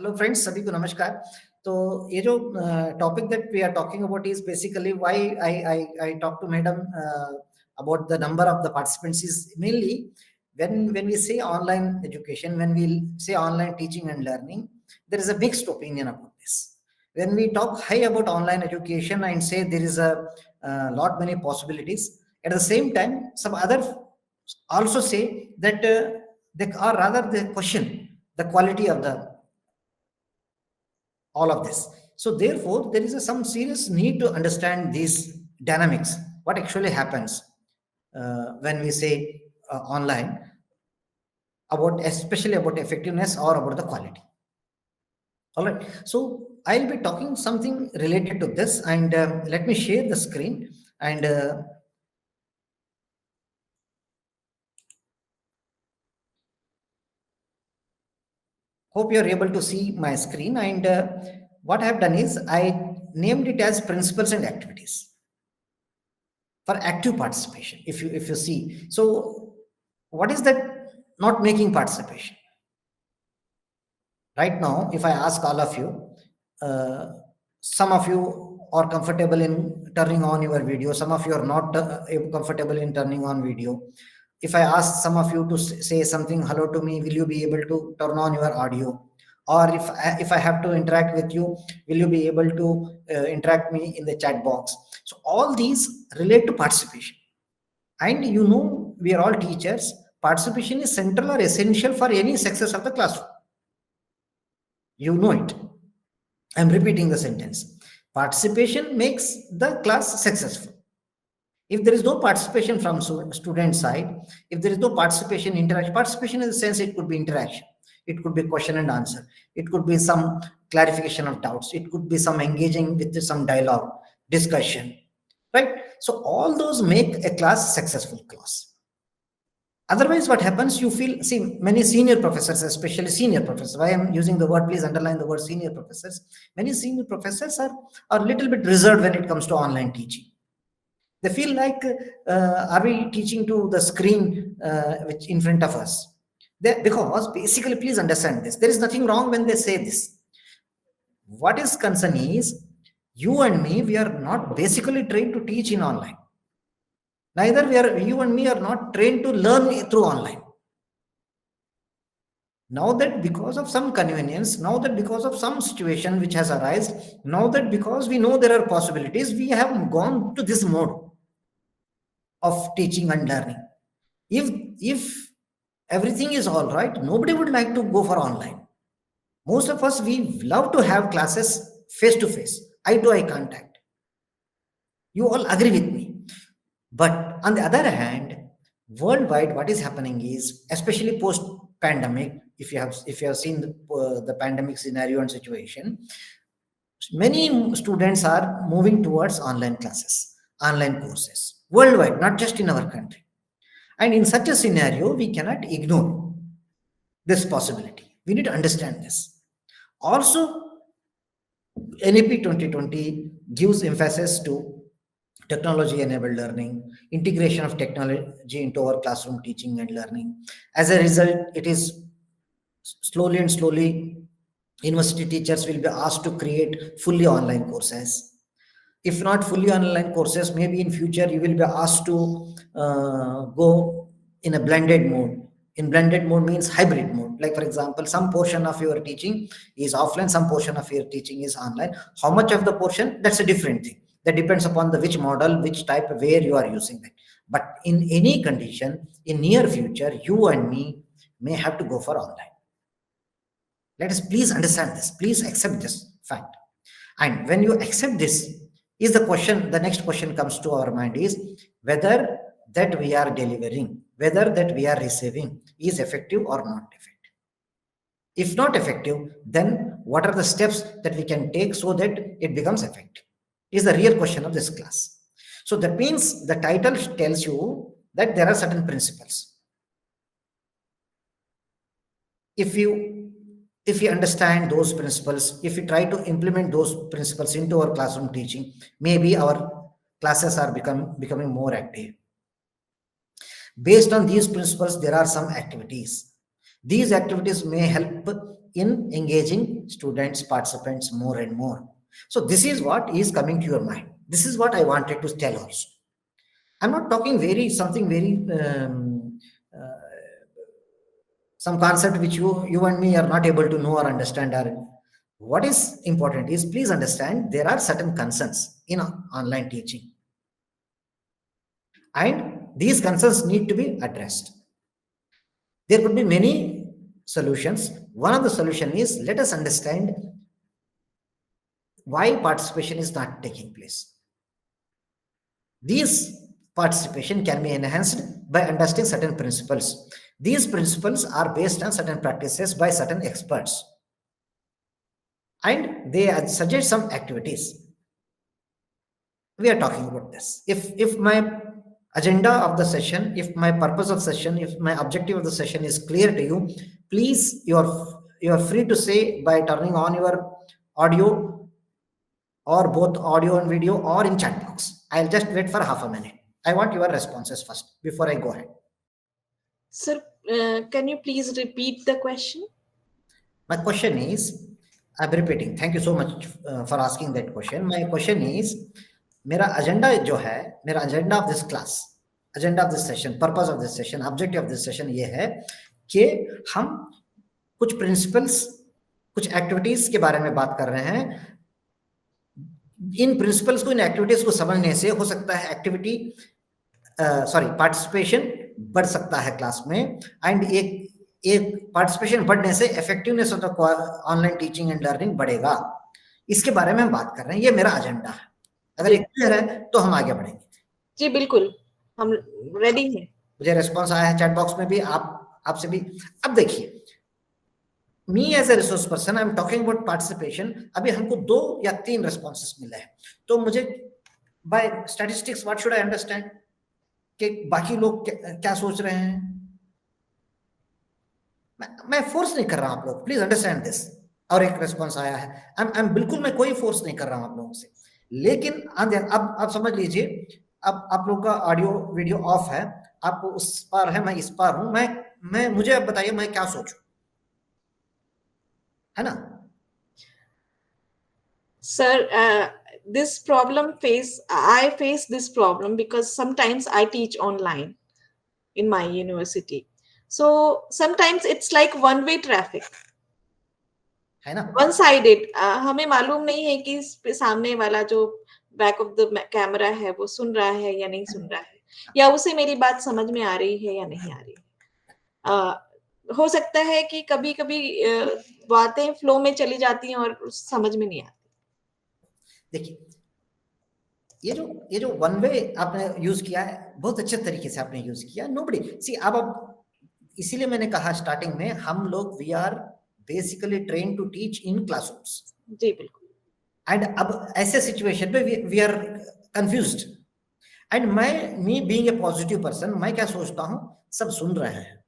Hello friends, सभी को नमस्कार। तो ये जो topic that we are talking about is basically why I talk to madam about the number of the participants is mainly when we say online education, when we say online teaching and learning, there is a mixed opinion about this. When we talk high about online education and say there is a lot many possibilities, at the same time some other also say that they are rather they question the quality of the all of this. So therefore, there is some serious need to understand these dynamics, what actually happens when we say online, about especially about effectiveness or about the quality. All right. So I'll be talking something related to this, and let me share the screen and hope you're able to see my screen. And what I've done is I named it as principles and activities for active participation. If you see, so what is that not making participation? Right now, if I ask all of you, uh, some of you are comfortable in turning on your video, some of you are not comfortable in turning on video. If I ask some of you to say something hello to me, will you be able to turn on your audio? Or if I have to interact with you, will you be able to interact me in the chat box? So all these relate to participation. And you know, we are all teachers. Participation is central or essential for any success of the classroom. You know it. I'm repeating the sentence. Participation makes the class successful. If there is no participation from student side, if there is no participation, interaction, participation in the sense it could be interaction, it could be question and answer, it could be some clarification of doubts, it could be some engaging with some dialogue, discussion, right? So all those make a class successful class. Otherwise, what happens, you feel, see, many senior professors, especially senior professors, why I'm using the word, please underline the word senior professors. Many senior professors are a little bit reserved when it comes to online teaching. They feel like, are we teaching to the screen which in front of us? Because basically, please understand this. There is nothing wrong when they say this. What is concern is, you and me, we are not basically trained to teach in online. Neither you and me are not trained to learn through online. Now that because of some convenience, now that because of some situation which has arisen, now that because we know there are possibilities, we have gone to this mode of teaching and learning. If everything is all right, nobody would like to go for online. Most of us, we love to have classes face to face, eye to eye contact. You all agree with me. But on the other hand, worldwide, what is happening is, especially post pandemic, if you have seen the pandemic scenario and situation, many students are moving towards online classes, online courses worldwide, not just in our country. And in such a scenario, we cannot ignore this possibility. We need to understand this. Also, NAP 2020 gives emphasis to technology enabled learning, integration of technology into our classroom teaching and learning. As a result, it is slowly and slowly, university teachers will be asked to create fully online courses. If not fully online courses, maybe in future you will be asked to go in a blended mode. In blended mode means hybrid mode. Like for example, some portion of your teaching is offline, some portion of your teaching is online. How much of the portion? That's a different thing. That depends upon the which model, which type, where you are using that. But in any condition, in near future, you and me may have to go for online. Let us please understand this. Please accept this fact. And when you accept this, is the question, the next question comes to our mind is whether that we are delivering, whether that we are receiving is effective or not effective. If not effective, then what are the steps that we can take so that it becomes effective? Is the real question of this class. So that means the title tells you that there are certain principles. If you understand those principles, if we try to implement those principles into our classroom teaching, maybe our classes are becoming more active. Based on these principles, there are some activities. These activities may help in engaging students, participants more and more. So this is what is coming to your mind. This is what I wanted to tell also. I'm not talking something very some concept which you and me are not able to know or understand. Or what is important is, please understand, there are certain concerns in online teaching, and these concerns need to be addressed. There could be many solutions. One of the solution is, let us understand why participation is not taking place. These participation can be enhanced by understanding certain principles. These principles are based on certain practices by certain experts, and they suggest some activities. We are talking about this. If my agenda of the session, if my purpose of session, if my objective of the session is clear to you, please, you're free to say by turning on your audio, or both audio and video, or in chat box. I'll just wait for half a minute. I want your responses first before I go ahead. Sir, can you please repeat the question? My question is, I'm repeating. Thank you so much for asking that question. My question is, मेरा agenda जो है, मेरा agenda of this class, agenda of this session, purpose of this session, objective of this session ये है कि हम कुछ principles, कुछ activities के बारे में बात कर रहे हैं. इन principles को, इन activities को समझने से हो सकता है participation बढ़ सकता है क्लास में, एंड एक पार्टिसिपेशन बढ़ने से effectiveness of the online teaching and learning बढ़ेगा. इसके बारे में हम बात कर रहे हैं. ये मेरा एजेंडा है. अगर ये क्लियर है तो हम आगे बढ़ेंगे. जी बिल्कुल, हम रेडी हैं. मुझे रिस्पांस आया है चैट बॉक्स में भी, आपसे भी. अब देखिए, me as a resource person, I am talking about participation. अभी हमको 2 या 3 रिस्पॉन्सेस मिले हैं, तो मुझे by statistics what should I understand कि बाकी लोग क्या सोच रहे हैं. मैं फोर्स नहीं कर रहा हूं आप लोग, प्लीज अंडरस्टैंड दिस. और एक रिस्पांस आया है, I'm बिल्कुल मैं कोई फोर्स नहीं कर रहा हूं आप लोगों से, लेकिन अब आप समझ लीजिए, अब आप लोग का ऑडियो वीडियो ऑफ है, आप उस पार है, मैं इस पार हूं. मैं मुझे अब बताइए मैं क्या सोचूं, है ना. Sir, this problem I face this problem because sometimes I teach online in my university. So sometimes it's like one-way traffic, है ना, one sided. हमें मालूम नहीं है कि सामने वाला जो बैक ऑफ द कैमरा है वो सुन रहा है या नहीं सुन रहा है, या उसे मेरी बात समझ में आ रही है या नहीं आ रही है. हो सकता है कि कभी कभी बातें फ्लो में चली जाती हैं और समझ में नहीं आती. देखिए, ये जो वन वे आपने यूज किया है, बहुत अच्छे तरीके से आपने यूज किया. नोबडी सी, अब इसीलिए मैंने कहा स्टार्टिंग में, हम लोग we are basically train to teach in classrooms. जी बिल्कुल. एंड अब ऐसे सिचुएशन पे we are confused. And me being a positive person, मैं क्या सोचता हूं, सब सुन रहे हैं,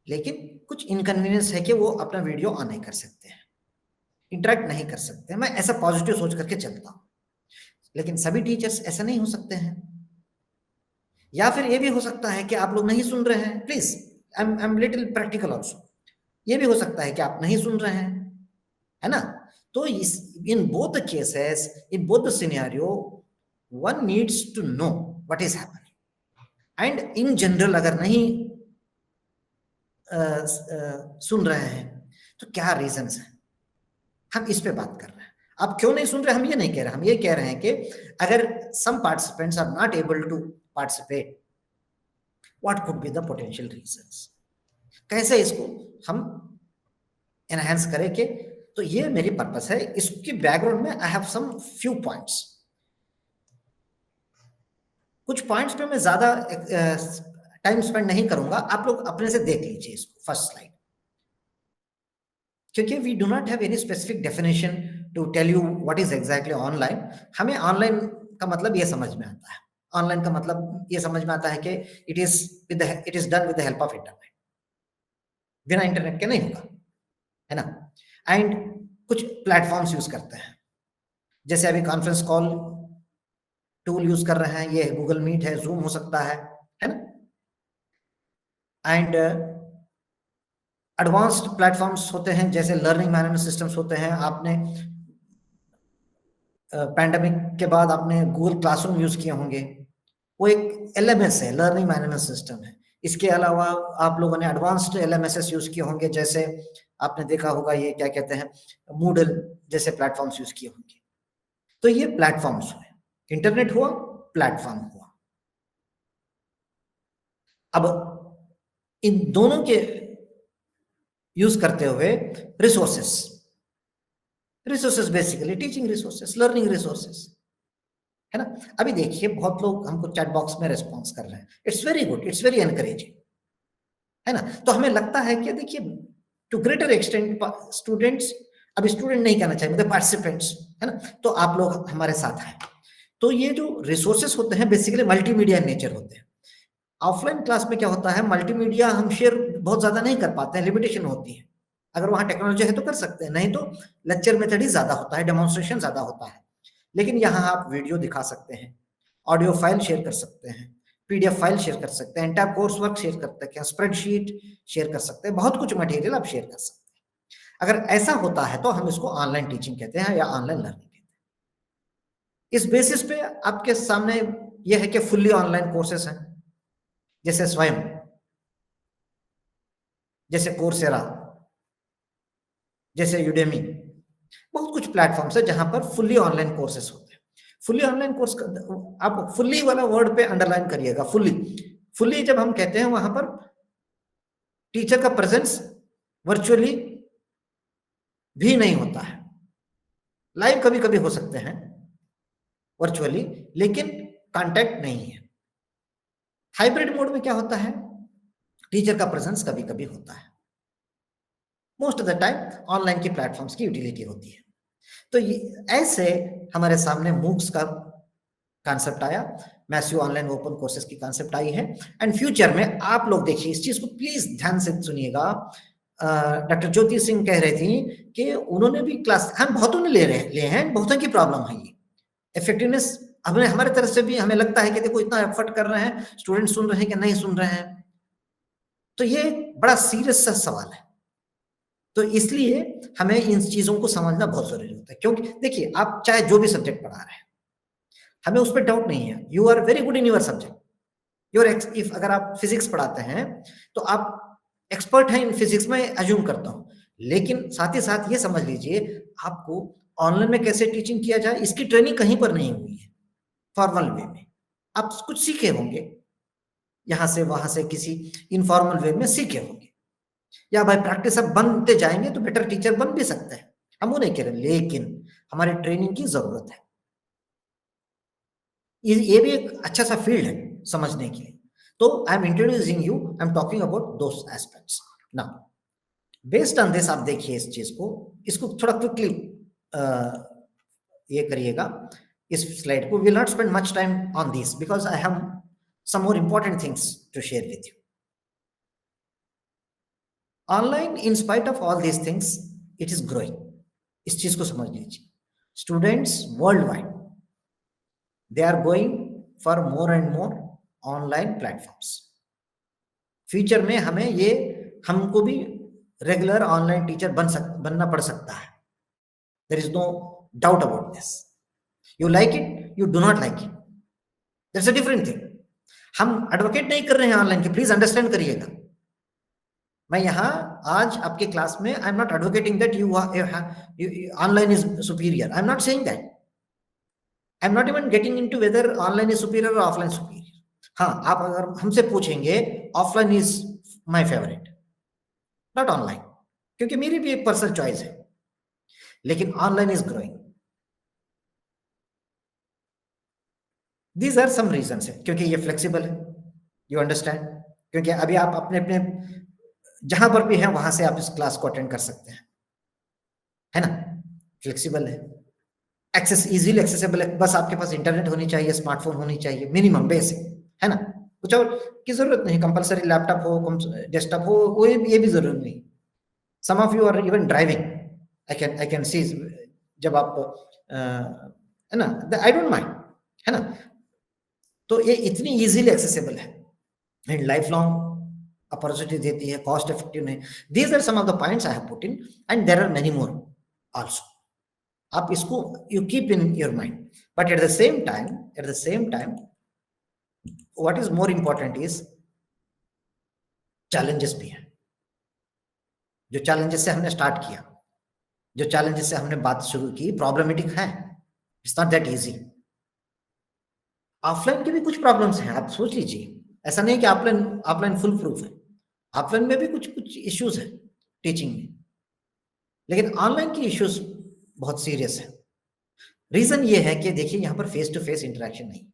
लेकिन कुछ इनकन्वीनियंस है कि वो अपना वीडियो ऑन नहीं कर सकते हैं, इंटरेक्ट नहीं कर सकते. मैं ऐसा पॉजिटिव सोच करके चलता हूं, लेकिन सभी टीचर्स ऐसा नहीं हो सकते हैं. या फिर ये भी हो सकता है कि आप लोग नहीं सुन रहे हैं. Please, I am little practical also. ये भी हो सकता है कि आप नहीं सुन रहे हैं, है ना. तो in both the cases, in both the scenario, one needs to know what is happening. And in general अगर नहीं सुन रहे हैं तो क्या रीजंस हैं, हम इस पे बात कर रहे हैं. आप क्यों नहीं सुन रहे, हम ये नहीं कह रहे. हम ये कह रहे हैं कि अगर some participants are not able to participate, what could be the potential reasons, कैसे इसको हम एनहांस करें के. तो ये मेरी पर्पस है. इसकी बैकग्राउंड में I have some few points. कुछ पॉइंट्स पे मैं ज्यादा टाइम स्पेंड नहीं करूंगा, आप लोग अपने से देख लीजिए इसको, फर्स्ट स्लाइड. क्योंकि we do not have any specific definition to tell you what is exactly online. हमें ऑनलाइन का मतलब ये समझ में आता है. ऑनलाइन का मतलब ये समझ में आता है कि it is done with the help of internet. बिना इंटरनेट के नहीं होगा, है ना. एंड कुछ प्लेटफॉर्म्स यूज करते हैं, जैसे अभी कॉन्फ्रेंस कॉल टूल यूज कर रहे हैं, ये गूगल मीट है, जूम हो सकता है ना. एंड एडवांस्ड प्लेटफॉर्म्स होते हैं, जैसे लर्निंग मैनेजमेंट सिस्टम्स होते हैं। आपने पैंडेमिक के बाद आपने गूगल क्लासरूम यूज किए होंगे, वो एक एलएमएस है, लर्निंग मैनेजमेंट सिस्टम है। इसके अलावा आप लोगों ने एडवांस्ड एलएमएसएस यूज किए होंगे, जैसे आपने देखा होगा ये क्या कहते हैं, मूडल जैसे प्लेटफॉर्म्स यूज किए होंगे। तो ये प्लेटफॉर्म्स हुए, इंटरनेट हुआ, प्लेटफॉर्म हुआ। अब इन दोनों के यूज करते हुए resources basically teaching resources, learning resources, है ना। अभी देखिए बहुत लोग हमको चैट बॉक्स में रिस्पॉन्स कर रहे हैं, it's very good, it's very encouraging, है ना। तो हमें लगता है कि देखिए टू ग्रेटर एक्सटेंट स्टूडेंट्स, अब स्टूडेंट नहीं कहना चाहिए, मतलब पार्टिसिपेंट्स, है ना, तो आप लोग हमारे साथ हैं। तो ये जो रिसोर्सेस होते हैं बेसिकली मल्टीमीडिया इन नेचर होते हैं। ऑफलाइन क्लास में क्या होता है, मल्टीमीडिया हम शेयर बहुत ज्यादा नहीं कर पाते हैं, लिमिटेशन होती है। अगर वहां टेक्नोलॉजी है तो कर सकते हैं, नहीं तो लेक्चर मेथड ही ज्यादा होता है, डेमोन्स्ट्रेशन ज्यादा होता है। लेकिन यहाँ आप वीडियो दिखा सकते हैं, ऑडियो फाइल शेयर कर सकते हैं, पीडीएफ फाइल शेयर कर सकते हैं, एंटायर कोर्स वर्क शेयर कर सकते हैं, स्प्रेडशीट शेयर कर सकते हैं, बहुत कुछ मटेरियल आप शेयर कर सकते हैं। अगर ऐसा होता है तो हम इसको ऑनलाइन टीचिंग कहते हैं या ऑनलाइन लर्निंग कहते हैं। इस बेसिस पे आपके सामने यह है कि फुल्ली ऑनलाइन कोर्सेस हैं, जैसे स्वयं, जैसे कोर्सेरा, जैसे यूडेमी, बहुत कुछ प्लेटफॉर्म्स है जहां पर फुल्ली ऑनलाइन कोर्सेस होते हैं। फुल्ली ऑनलाइन कोर्स, आप फुल्ली वाला वर्ड पे अंडरलाइन करिएगा, फुल्ली। फुल्ली जब हम कहते हैं वहां पर टीचर का प्रेजेंस वर्चुअली भी नहीं होता है, लाइव कभी कभी हो सकते हैं वर्चुअली, लेकिन कांटेक्ट नहीं है। हाइब्रिड मोड में क्या होता है, टीचर का प्रेजेंस कभी कभी होता है, most of the time online की प्लेटफॉर्म्स की यूटिलिटी होती है। तो ये ऐसे हमारे सामने मूक्स का कॉन्सेप्ट आया, मैसिव ऑनलाइन ओपन कोर्सेज की कॉन्सेप्ट आई है। एंड फ्यूचर में आप लोग देखिए इस चीज को, प्लीज ध्यान से सुनिएगा। डॉक्टर ज्योति सिंह कह रही थी कि उन्होंने भी क्लास, हम बहुतों ने ले हैं, बहुतों की प्रॉब्लम है ये इफेक्टिवनेस। हमने हमारे तरफ से भी हमें लगता है कि देखो इतना एफर्ट कर रहे हैं, स्टूडेंट सुन रहे हैं कि नहीं सुन रहे हैं, तो ये बड़ा सीरियस सा सवाल है। तो इसलिए हमें इन चीजों को समझना बहुत जरूरी होता है, क्योंकि देखिए आप चाहे जो भी सब्जेक्ट पढ़ा रहे हैं, हमें उस पर डाउट नहीं है, you are very good in your subject, your if अगर आप फिजिक्स पढ़ाते हैं तो आप एक्सपर्ट हैं इन फिजिक्स में, एज्यूम करता हूं। लेकिन साथ ही साथ ये समझ लीजिए आपको ऑनलाइन में कैसे टीचिंग किया जाए इसकी ट्रेनिंग कहीं पर नहीं हुई है फॉर्मल वे में। आप कुछ सीखे होंगे यहां से वहां से, किसी इनफॉर्मल वे में सीखे होंगे, या भाई प्रैक्टिस अब बनते जाएंगे तो बेटर टीचर बन भी सकते हैं, हम वो नहीं कह रहे, लेकिन हमारी ट्रेनिंग की जरूरत है। ये भी एक अच्छा सा फील्ड है समझने के लिए। तो I am introducing you, I am talking about those aspects now. Based on this आप देखिए इस चीज को, इसको थोड़ा क्विकली ये करिएगा इस स्लाइड को। Will not spend much time on this because I have some more important things to share with you. Online, in spite of all these things, it is growing. इस चीज को समझ लीजिए, students worldwide they are going for more and more online platforms. Future में हमें ये, हमको भी रेगुलर ऑनलाइन टीचर बनना पड़ सकता है, there is no doubt about this. You like it, you do not like it, that's a different thing. हम एडवोकेट नहीं कर रहे हैं ऑनलाइन की, प्लीज अंडरस्टैंड करिएगा। मैं यहाँ आज आपके क्लास में आई am not advocating that you online is superior, I am not saying that. I'm not even getting into whether online is superior or offline superior. हाँ, आप अगर हमसे पूछेंगे offline is my favorite, not online, क्योंकि मेरी भी एक personal choice है, लेकिन online is growing. These are some reasons है, क्योंकि ये flexible है, you understand, क्योंकि अभी आप अपने अपने जहां पर भी हैं वहां से आप इस क्लास को अटेंड कर सकते हैं, है ना, फ्लेक्सिबल है, एक्सेस इजीली एक्सेसिबल है, बस आपके पास इंटरनेट होनी चाहिए, स्मार्टफोन होनी चाहिए, मिनिमम बेसिक, है ना, कुछ और की जरूरत नहीं, कंपलसरी लैपटॉप हो, डेस्कटॉप हो, वो ये भी जरूरी नहीं। Some of you are even driving, I can see, जब आप है ना, आई डोंट माइंड, है ना। तो ये इतनी इजीली एक्सेसिबल है, एंड लाइफ लॉन्ग अपॉर्चुनिटी देती है, कॉस्ट इफेक्टिव नहीं। These are some of the points I have put in and there are many more also. आप इसको you keep in your mind, but at the same time what is more important is challenges भी है। जो challenges से हमने start किया, जो challenges से हमने बात शुरू की, प्रॉब्लमेटिक है, it's not that easy. Offline के भी कुछ प्रॉब्लम्स हैं, आप सोच लीजिए। ऐसा नहीं कि ऑफलाइन ऑफलाइन फुल प्रूफ है, ऑफलाइन में भी कुछ कुछ इश्यूज है टीचिंग में, लेकिन ऑनलाइन की इश्यूज बहुत सीरियस है। रीजन ये है कि देखिए यहाँ पर फेस टू फेस इंटरेक्शन नहीं।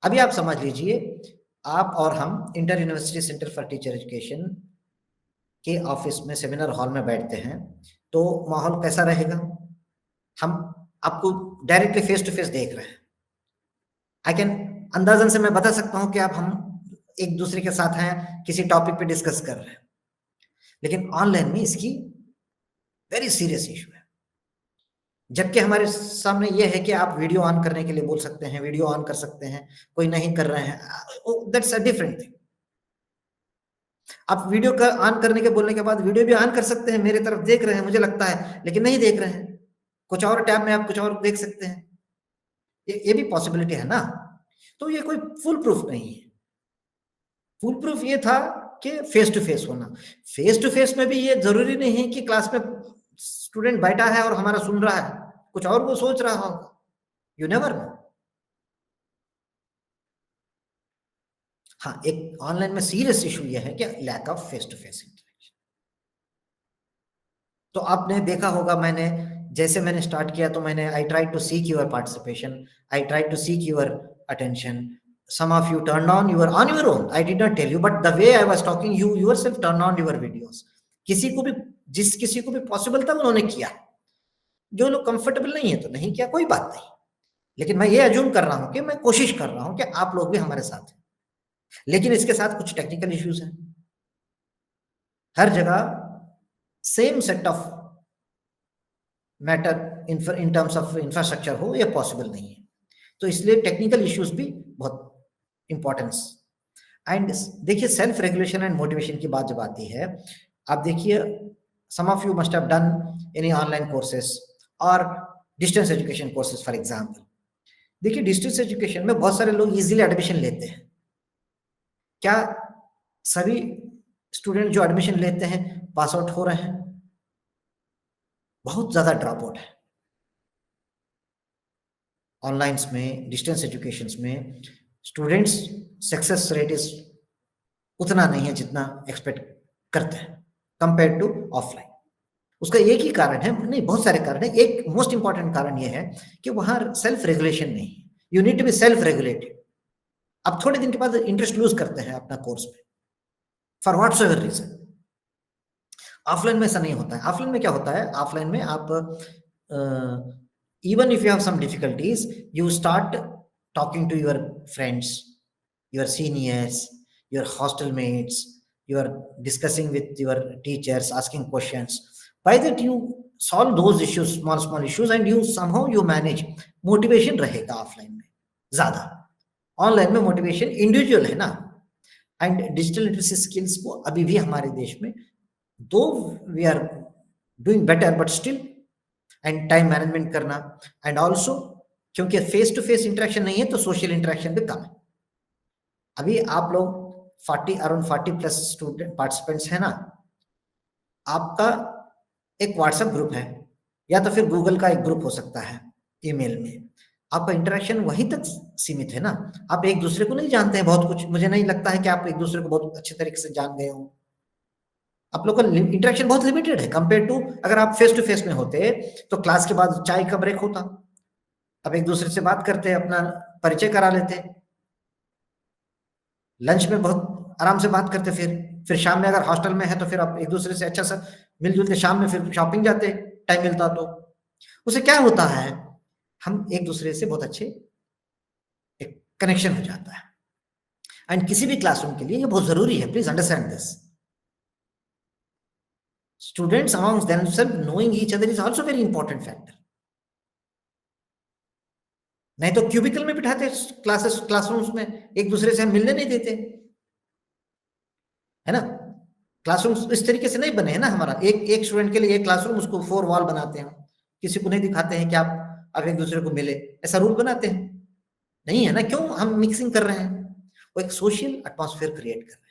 अभी आप समझ लीजिए, आप और हम inter university centre for teacher education के ऑफिस में, सेमिनार हॉल में बैठते हैं, तो माहौल कैसा रहेगा? हम आपको डायरेक्टली फेस टू फेस देख रहे हैं। आई कैन अंदाजन से मैं बता सकता हूं कि आप हम एक दूसरे के साथ हैं, किसी टॉपिक पे डिस्कस कर रहे हैं, लेकिन ऑनलाइन में इसकी वेरी सीरियस इशू है। जबकि हमारे सामने ये है कि आप वीडियो ऑन करने के लिए बोल सकते हैं, वीडियो ऑन कर सकते हैं, कोई नहीं कर रहे हैं, दैट्स अ डिफरेंट थिंग। आप वीडियो का ऑन करने के बोलने के बाद वीडियो भी ऑन कर सकते हैं, मेरे तरफ देख रहे हैं मुझे लगता है, लेकिन नहीं देख रहे हैं, कुछ और टैब में आप कुछ और देख सकते हैं, ये भी पॉसिबिलिटी है ना। तो ये कोई फुल प्रूफ नहीं है। फुल प्रूफ ये था कि फेस टू फेस होना। फेस टू फेस में भी ये जरूरी नहीं है कि क्लास में स्टूडेंट बैठा है और हमारा सुन रहा है, कुछ और वो सोच रहा होगा, यू नेवर नो। हाँ, एक ऑनलाइन में सीरियस इशू ये है कि lack of face to face interaction. तो आपने देखा होगा, जैसे मैंने स्टार्ट किया तो मैंने I try to seek your participation, I try to seek your attention. Some of you turned on your own. I did not tell you, but the way I was talking, you yourself turned on your videos. किसी को भी possible था उन्होंने किया। जो लोग comfortable नहीं है तो नहीं किया, कोई बात नहीं। लेकिन मैं ये अज्यूम कर रहा हूं कि मैं कोशिश कर रहा हूं कि आप लोग भी हमारे साथ हैं, लेकिन इसके साथ कुछ टेक्निकल इश्यूज हैं। हर जगह same set of matter in terms of infrastructure हो, ये पॉसिबल नहीं है। तो इसलिए टेक्निकल इश्यूज भी बहुत इंपॉर्टेंस। एंड देखिए, सेल्फ रेगुलेशन एंड मोटिवेशन की बात जब आती है, आप देखिए, some of you must have done any online courses और distance education courses for example. देखिए, डिस्टेंस एजुकेशन में बहुत सारे लोग इजीली एडमिशन लेते हैं। क्या सभी स्टूडेंट जो एडमिशन लेते हैं पास आउट हो रहे हैं? बहुत ज्यादा ड्रॉप आउट है ऑनलाइन में, डिस्टेंस एजुकेशन में। स्टूडेंट्स सक्सेस रेट इज उतना नहीं है जितना एक्सपेक्ट करते हैं कंपेयर टू ऑफलाइन। उसका एक ही कारण है, नहीं बहुत सारे कारण है, एक मोस्ट इंपॉर्टेंट कारण ये है कि वहां सेल्फ रेगुलेशन नहीं है। You need to be self regulated. अब थोड़े दिन के बाद इंटरेस्ट लूज करते हैं अपना कोर्स में, फॉर व्हाटसोएवर रीजन। ऑफलाइन में ऐसा नहीं होता है। ऑफलाइन में क्या होता है, ऑफलाइन में आप even if you have some difficulties, you start talking to your friends, your seniors, your hostel mates, you are discussing with your teachers, asking questions. By that you solve those issues, small issues, and you somehow you manage. Motivation रहेगा offline में ज्यादा, online में motivation individual है ना। And digital literacy skills को अभी भी हमारे देश में, though we are doing better, but still, and time management करना, एंड ऑल्सो क्योंकि फेस टू फेस इंटरेक्शन नहीं है तो सोशल इंटरेक्शन भी कम है। अभी आप लोग अराउंड 40+ स्टूडेंट पार्टिसिपेंट्स है ना, आपका एक व्हाट्सएप ग्रुप है या तो फिर गूगल का एक ग्रुप हो सकता है ईमेल में, आपका इंटरेक्शन वहीं तक सीमित है ना। आप एक दूसरे को नहीं जानते हैं बहुत कुछ, मुझे नहीं लगता है कि आप एक दूसरे को बहुत अच्छे तरीके से जान गए हो। आप लोग का इंटरेक्शन बहुत लिमिटेड है कंपेयर टू अगर आप फेस टू फेस में होते तो क्लास के बाद चाय का ब्रेक होता, अब एक दूसरे से बात करते, अपना परिचय करा लेते, लंच में बहुत आराम से बात करते, फिर शाम में अगर हॉस्टल में है तो फिर आप एक दूसरे से अच्छा सा मिलजुल के शाम में फिर शॉपिंग जाते, टाइम मिलता तो। उसे क्या होता है, हम एक दूसरे से बहुत अच्छे एक कनेक्शन हो जाता है। एंड किसी भी क्लासरूम के लिए ये बहुत जरूरी है, please understand this. Students amongst themselves knowing each other is also very important factor. नहीं तो क्यूबिकल में बिठाते क्लासरूम्स में, एक दूसरे से हम मिलने नहीं देते, है ना? क्लासरूम इस तरीके से नहीं बने हैं ना हमारा, एक स्टूडेंट के लिए एक क्लासरूम, उसको 4 वॉल बनाते हैं, किसी को नहीं दिखाते हैं कि आप एक दूसरे को मिले, ऐसा रूल बनाते हैं? नहीं है ना, क्यों हम मिक्सिंग कर रहे हैं? वो एक सोशल एटमॉस्फेयर क्रिएट कर रहे हैं,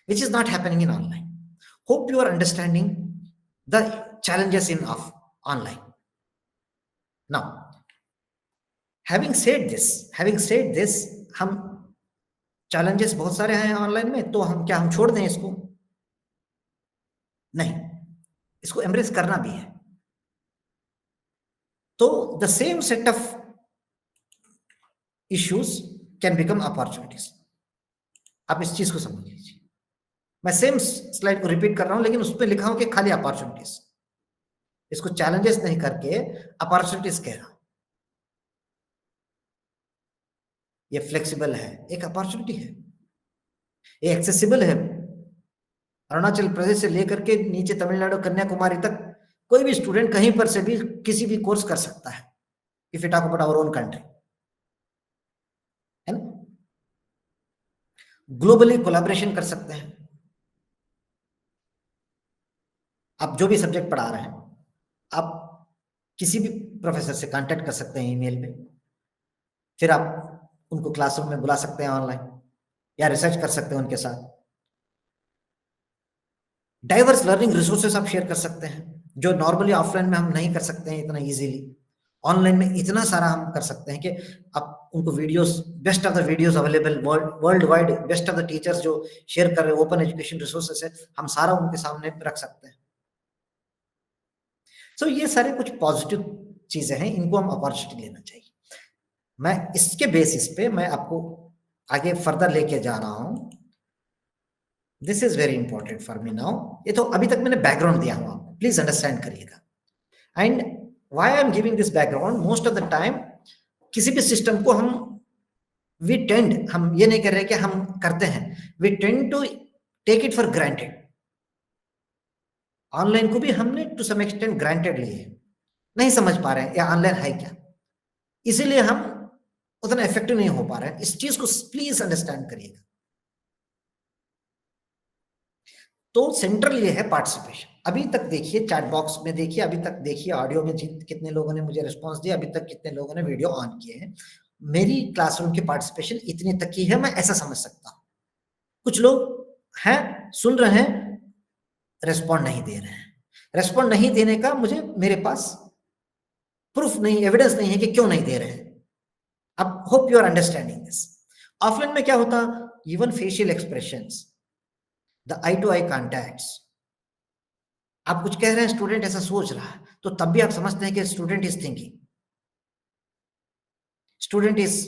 which is not happening in online. Hope you are understanding the challenges in of online. Now, having said this, हम challenges बहुत सारे हैं ऑनलाइन में, तो हम छोड़ दें इसको? नहीं, इसको एम्ब्रेस करना भी है। तो the same set of issues can become opportunities. आप इस चीज को समझ लीजिए, मैं सेम स्लाइड को रिपीट कर रहा हूं, लेकिन उस पर लिखा हूं कि खाली अपॉर्चुनिटीज, इसको चैलेंजेस नहीं करके अपॉर्चुनिटीज कह रहा हूं। ये फ्लेक्सिबल है, एक अपॉर्चुनिटी है, ये एक्सेसिबल है। अरुणाचल प्रदेश से लेकर के नीचे तमिलनाडु कन्याकुमारी तक कोई भी स्टूडेंट कहीं पर से भी किसी भी कोर्स कर सकता है, if you talk about our own country, है ना? ग्लोबली कोलैबोरेशन कर सकते हैं। आप जो भी सब्जेक्ट पढ़ा रहे हैं, आप किसी भी प्रोफेसर से कांटेक्ट कर सकते हैं ईमेल पे, फिर आप उनको क्लासरूम में बुला सकते हैं ऑनलाइन, या रिसर्च कर सकते हैं उनके साथ। डाइवर्स लर्निंग रिसोर्सेस आप शेयर कर सकते हैं, जो नॉर्मली ऑफलाइन में हम नहीं कर सकते हैं इतना इजीली, ऑनलाइन में इतना सारा हम कर सकते हैं कि आप उनको videos, best of the videos available world wide, best of the teachers जो शेयर कर रहे हैं, ओपन एजुकेशन रिसोर्सेस है, हम सारा उनके सामने रख सकते हैं। सो ये सारे कुछ पॉजिटिव चीजें हैं, इनको हम अपॉर्चुनिटी लेना चाहिए। मैं इसके बेसिस पे मैं आपको आगे फर्दर लेके जा रहा हूं। This is very important for me now. ये तो अभी तक मैंने बैकग्राउंड दिया हूं आपको, प्लीज अंडरस्टैंड करिएगा। And why I am giving this background, most of the time किसी भी सिस्टम को हम ये नहीं कर रहे कि हम करते हैं, we tend to take it for granted. Online को भी हमने टू सम एक्सटेंट ग्रांटेड लिए, नहीं समझ पा रहे हैं या ऑनलाइन है क्या, इसीलिए हम उतना इफेक्टिव नहीं हो पा रहे हैं। इस चीज को प्लीज अंडरस्टैंड करिएगा। तो सेंट्रल ये है पार्टिसिपेशन। अभी तक देखिए, चैट बॉक्स में देखिए, अभी तक देखिए ऑडियो में कितने लोगों ने मुझे रिस्पांस दिया, अभी तक कितने लोगों ने वीडियो ऑन किए हैं। मेरी क्लासरूम की पार्टिसिपेशन इतनी तक की है, मैं ऐसा समझ सकता हूं। कुछ लोग हैं, सुन रहे हैं, रेस्पॉन्ड नहीं दे रहे हैं। रेस्पॉन्ड नहीं देने का मेरे पास प्रूफ नहीं, एविडेंस नहीं है कि क्यों नहीं दे रहे हैं। अब hope you are understanding this. Offline में क्या होता, even facial expressions, the eye to eye contacts, आप कुछ कह रहे हैं, स्टूडेंट ऐसा सोच रहा है, तो तब भी आप समझते हैं कि student is thinking, student is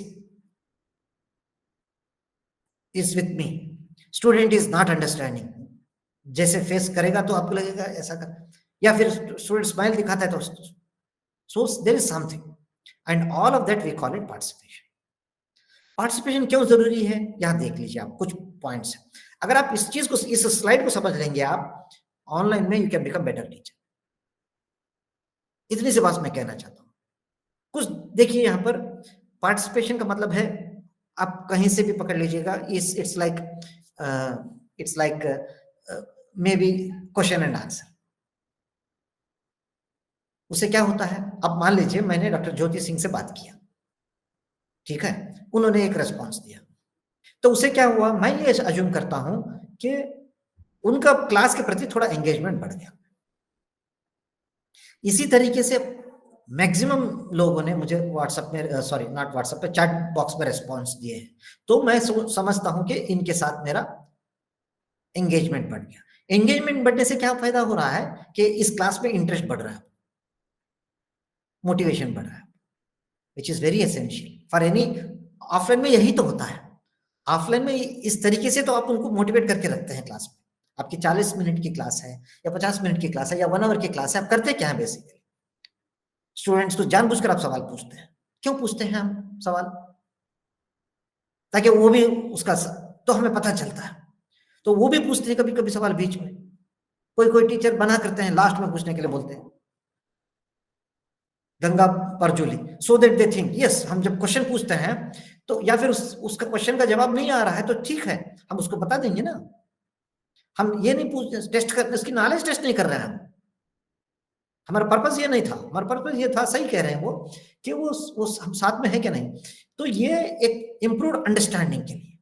with me, student is not understanding. जैसे फेस करेगा तो आपको लगेगा ऐसा कर, या फिर स्टूडेंट स्माइल दिखाता है तो so there is something, and all of that we call it participation. Participation क्यों जरूरी है, यहां देख लीजिए आप, कुछ पॉइंट्स हैं। अगर आप इस चीज को, इस स्लाइड को समझ लेंगे आप, ऑनलाइन में you can become better teacher. इतनी सी बात मैं कहना चाहता हूं। कुछ देखिए यहां पर, पार्टिसिपेशन का मतलब है, आप कहीं से भी पकड़ लीजिएगा, it's like may be question and answer. उससे क्या होता है, अब मान लीजिए मैंने डॉक्टर ज्योति सिंह से बात किया, ठीक है, उन्होंने एक रेस्पॉन्स दिया, तो उससे क्या हुआ, मैं ये अज्यूम करता हूं कि उनका क्लास के प्रति थोड़ा एंगेजमेंट बढ़ गया। इसी तरीके से मैक्सिमम लोगों ने मुझे व्हाट्सएप में, सॉरी नॉट व्हाट्सएप पे, चैट बॉक्स में रेस्पॉन्स दिए हैं, तो मैं समझता हूं कि इनके साथ मेरा एंगेजमेंट बढ़ गया। एंगेजमेंट बढ़ने से क्या फायदा हो रहा है कि इस क्लास में इंटरेस्ट बढ़ रहा है, मोटिवेशन बढ़ रहा है, which is very essential for any. Offline में यही तो होता है, ऑफलाइन में इस तरीके से तो आप उनको मोटिवेट करके रखते हैं क्लास में। आपकी 40 मिनट की क्लास है या 50 मिनट की क्लास है या 1 आवर की क्लास है, आप करते क्या है बेसिकली, स्टूडेंट्स को जानबूझकर आप सवाल पूछते हैं। क्यों पूछते हैं हम सवाल, ताकि वो भी उसका, तो हमें पता चलता है, तो वो भी पूछते हैं कभी कभी सवाल बीच में। कोई टीचर बना करते हैं, लास्ट में पूछने के लिए बोलते हैं गंगा परजोली, so that they think yes, हम जब क्वेश्चन पूछते हैं तो, या फिर उसका क्वेश्चन का जवाब नहीं आ रहा है तो ठीक है, हम उसको बता देंगे ना, हम ये नहीं पूछ टेस्ट कर, उसकी नॉलेज टेस्ट नहीं कर रहे हैं हम। हमारा पर्पस ये नहीं था, हमारा पर्पस ये था, सही कह रहे हैं वो, कि वो हम साथ में है क्या नहीं। तो ये एक इम्प्रूव्ड अंडरस्टैंडिंग के लिए,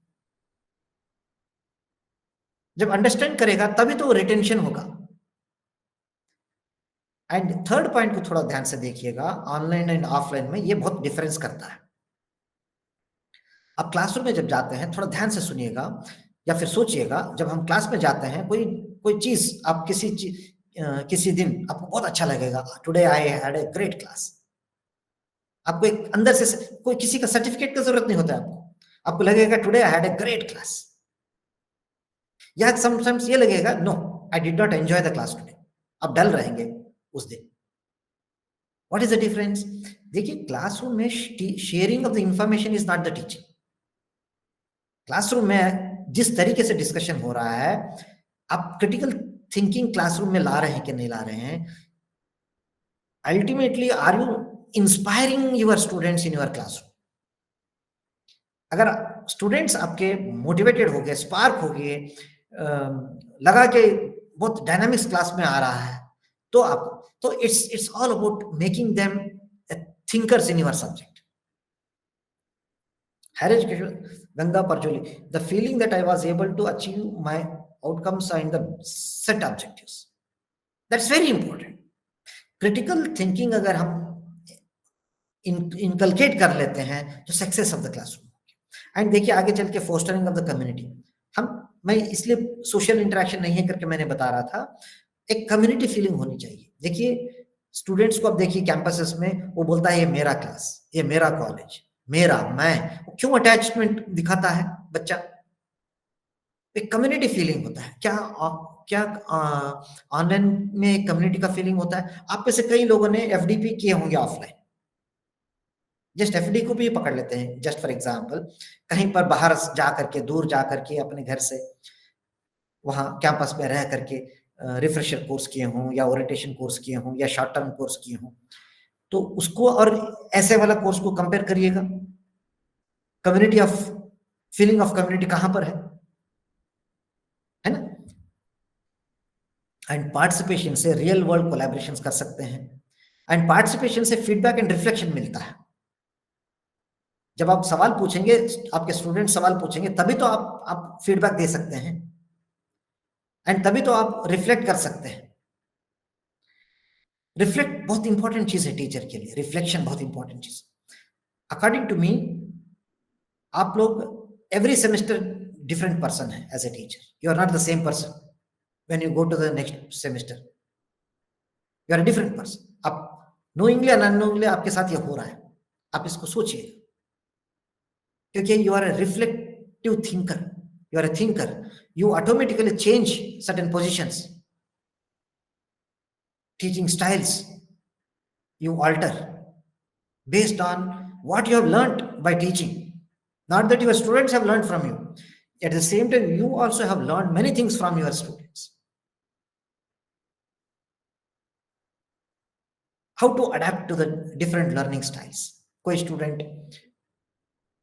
जब अंडरस्टैंड करेगा तभी तो रिटेंशन होगा। एंड थर्ड पॉइंट को थोड़ा ध्यान से देखिएगा, ऑनलाइन एंड ऑफलाइन में ये बहुत डिफरेंस करता है। आप क्लासरूम में जब जाते हैं थोड़ा ध्यान से सुनिएगा या फिर सोचिएगा, जब हम क्लास में जाते हैं, कोई चीज आप किसी दिन आपको बहुत अच्छा लगेगा, today I had a great class. आपको एक अंदर से कोई किसी का सर्टिफिकेट का जरूरत नहीं होता है आपको लगेगा today I had a great class. या समटाइम्स ये लगेगा no I did not enjoy the class today, आप डल रहेंगे उस दिन। What is the difference? देखिए, क्लासरूम में sharing of the information is not the teaching. Classroom में जिस तरीके से डिस्कशन हो रहा है, आप क्रिटिकल थिंकिंग क्लासरूम में ला रहे हैं कि नहीं ला रहे हैं, ultimately are you inspiring your students in your classroom? अगर स्टूडेंट्स आपके मोटिवेटेड हो गए, स्पार्क हो गए, लगा कि बहुत डायनामिक्स क्लास में आ रहा है, तो it's all about making them thinkers in your subject. Higher education, Ganga Parjoli, the feeling that I was able to achieve my outcomes and the set objectives, that's very important. Critical thinking अगर हम inculcate कर लेते हैं तो success of the classroom. And देखिए आगे चल के फोस्टरिंग ऑफ द कम्युनिटी, मैं इसलिए सोशल इंटरेक्शन नहीं है करके मैंने बता रहा था, एक कम्युनिटी फीलिंग होनी चाहिए। देखिए स्टूडेंट्स को, अब देखिए कैंपसेस में वो बोलता है ये मेरा क्लास, ये मेरा कॉलेज, मेरा, मैं, क्यों अटैचमेंट दिखाता है बच्चा? एक कम्युनिटी फीलिंग होता है। क्या ऑनलाइन में कम्युनिटी का फीलिंग होता है? आप में से कई लोगों ने एफडीपी किए होंगे ऑफलाइन। जस्ट एफडी को भी पकड़ लेते हैं, जस्ट फॉर एग्जांपल, कहीं पर बाहर जा करके, दूर जा करके अपने घर से वहां कैंपस में रह करके रिफ्रेशर कोर्स किए हों या ओरिएंटेशन कोर्स किए हों या शॉर्ट टर्म कोर्स किए हों, तो उसको और ऐसे वाला कोर्स को कंपेयर करिएगा। Community of feeling of community कहां पर है ना? एंड पार्टिसिपेशन से रियल वर्ल्ड कोलैबोरेशंस कर सकते हैं, एंड पार्टिसिपेशन से फीडबैक एंड रिफ्लेक्शन मिलता है। जब आप सवाल पूछेंगे, आपके स्टूडेंट सवाल पूछेंगे, तभी तो आप फीडबैक दे सकते हैं, एंड तभी तो आप रिफ्लेक्ट कर सकते हैं। रिफ्लेक्ट बहुत इंपॉर्टेंट चीज है टीचर के लिए, रिफ्लेक्शन बहुत इंपॉर्टेंट चीज। अकॉर्डिंग टू मी, आप लोग एवरी सेमेस्टर डिफरेंट पर्सन है as a teacher, you are not the same person when you go to the next semester, you are different person. आप नोइंगली या unknowingly आपके साथ ये हो रहा है, आप इसको सोचिए, क्योंकि you are a reflective thinker, you are a thinker, you automatically change certain positions, teaching styles you alter based on what you have learned by teaching, not that your students have learned from you. At the same time, you also have learned many things from your students. How to adapt to the different learning styles. कोई student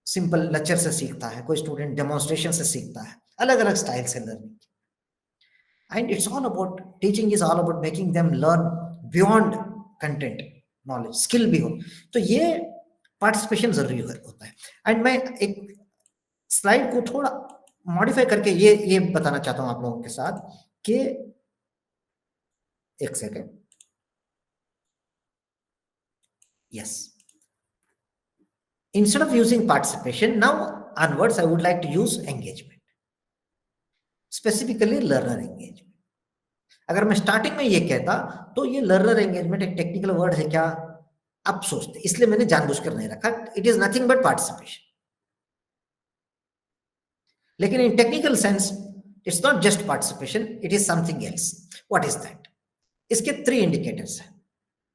simple lecture से सीखता है, कोई student demonstration से सीखता है, अलग अलग स्टाइल से learning. And it's all about, teaching is all about making them learn beyond content, knowledge, skill भी हो। तो ये पार्टिसिपेशन जरूरी होता है। एंड मैं एक स्लाइड को थोड़ा मॉडिफाई करके ये बताना चाहता हूं आप लोगों के साथ कि, एक second, yes, instead of using participation, now onwards I would like to use engagement, specifically learner engagement. अगर मैं स्टार्टिंग में ये कहता तो ये लर्नर एंगेजमेंट एक टेक्निकल वर्ड है क्या आप सोचते, इसलिए मैंने जानबूझकर नहीं रखा। It is nothing but participation. लेकिन in technical sense it's not just participation, it is something else. What is that? इसके 3 इंडिकेटर्स हैं,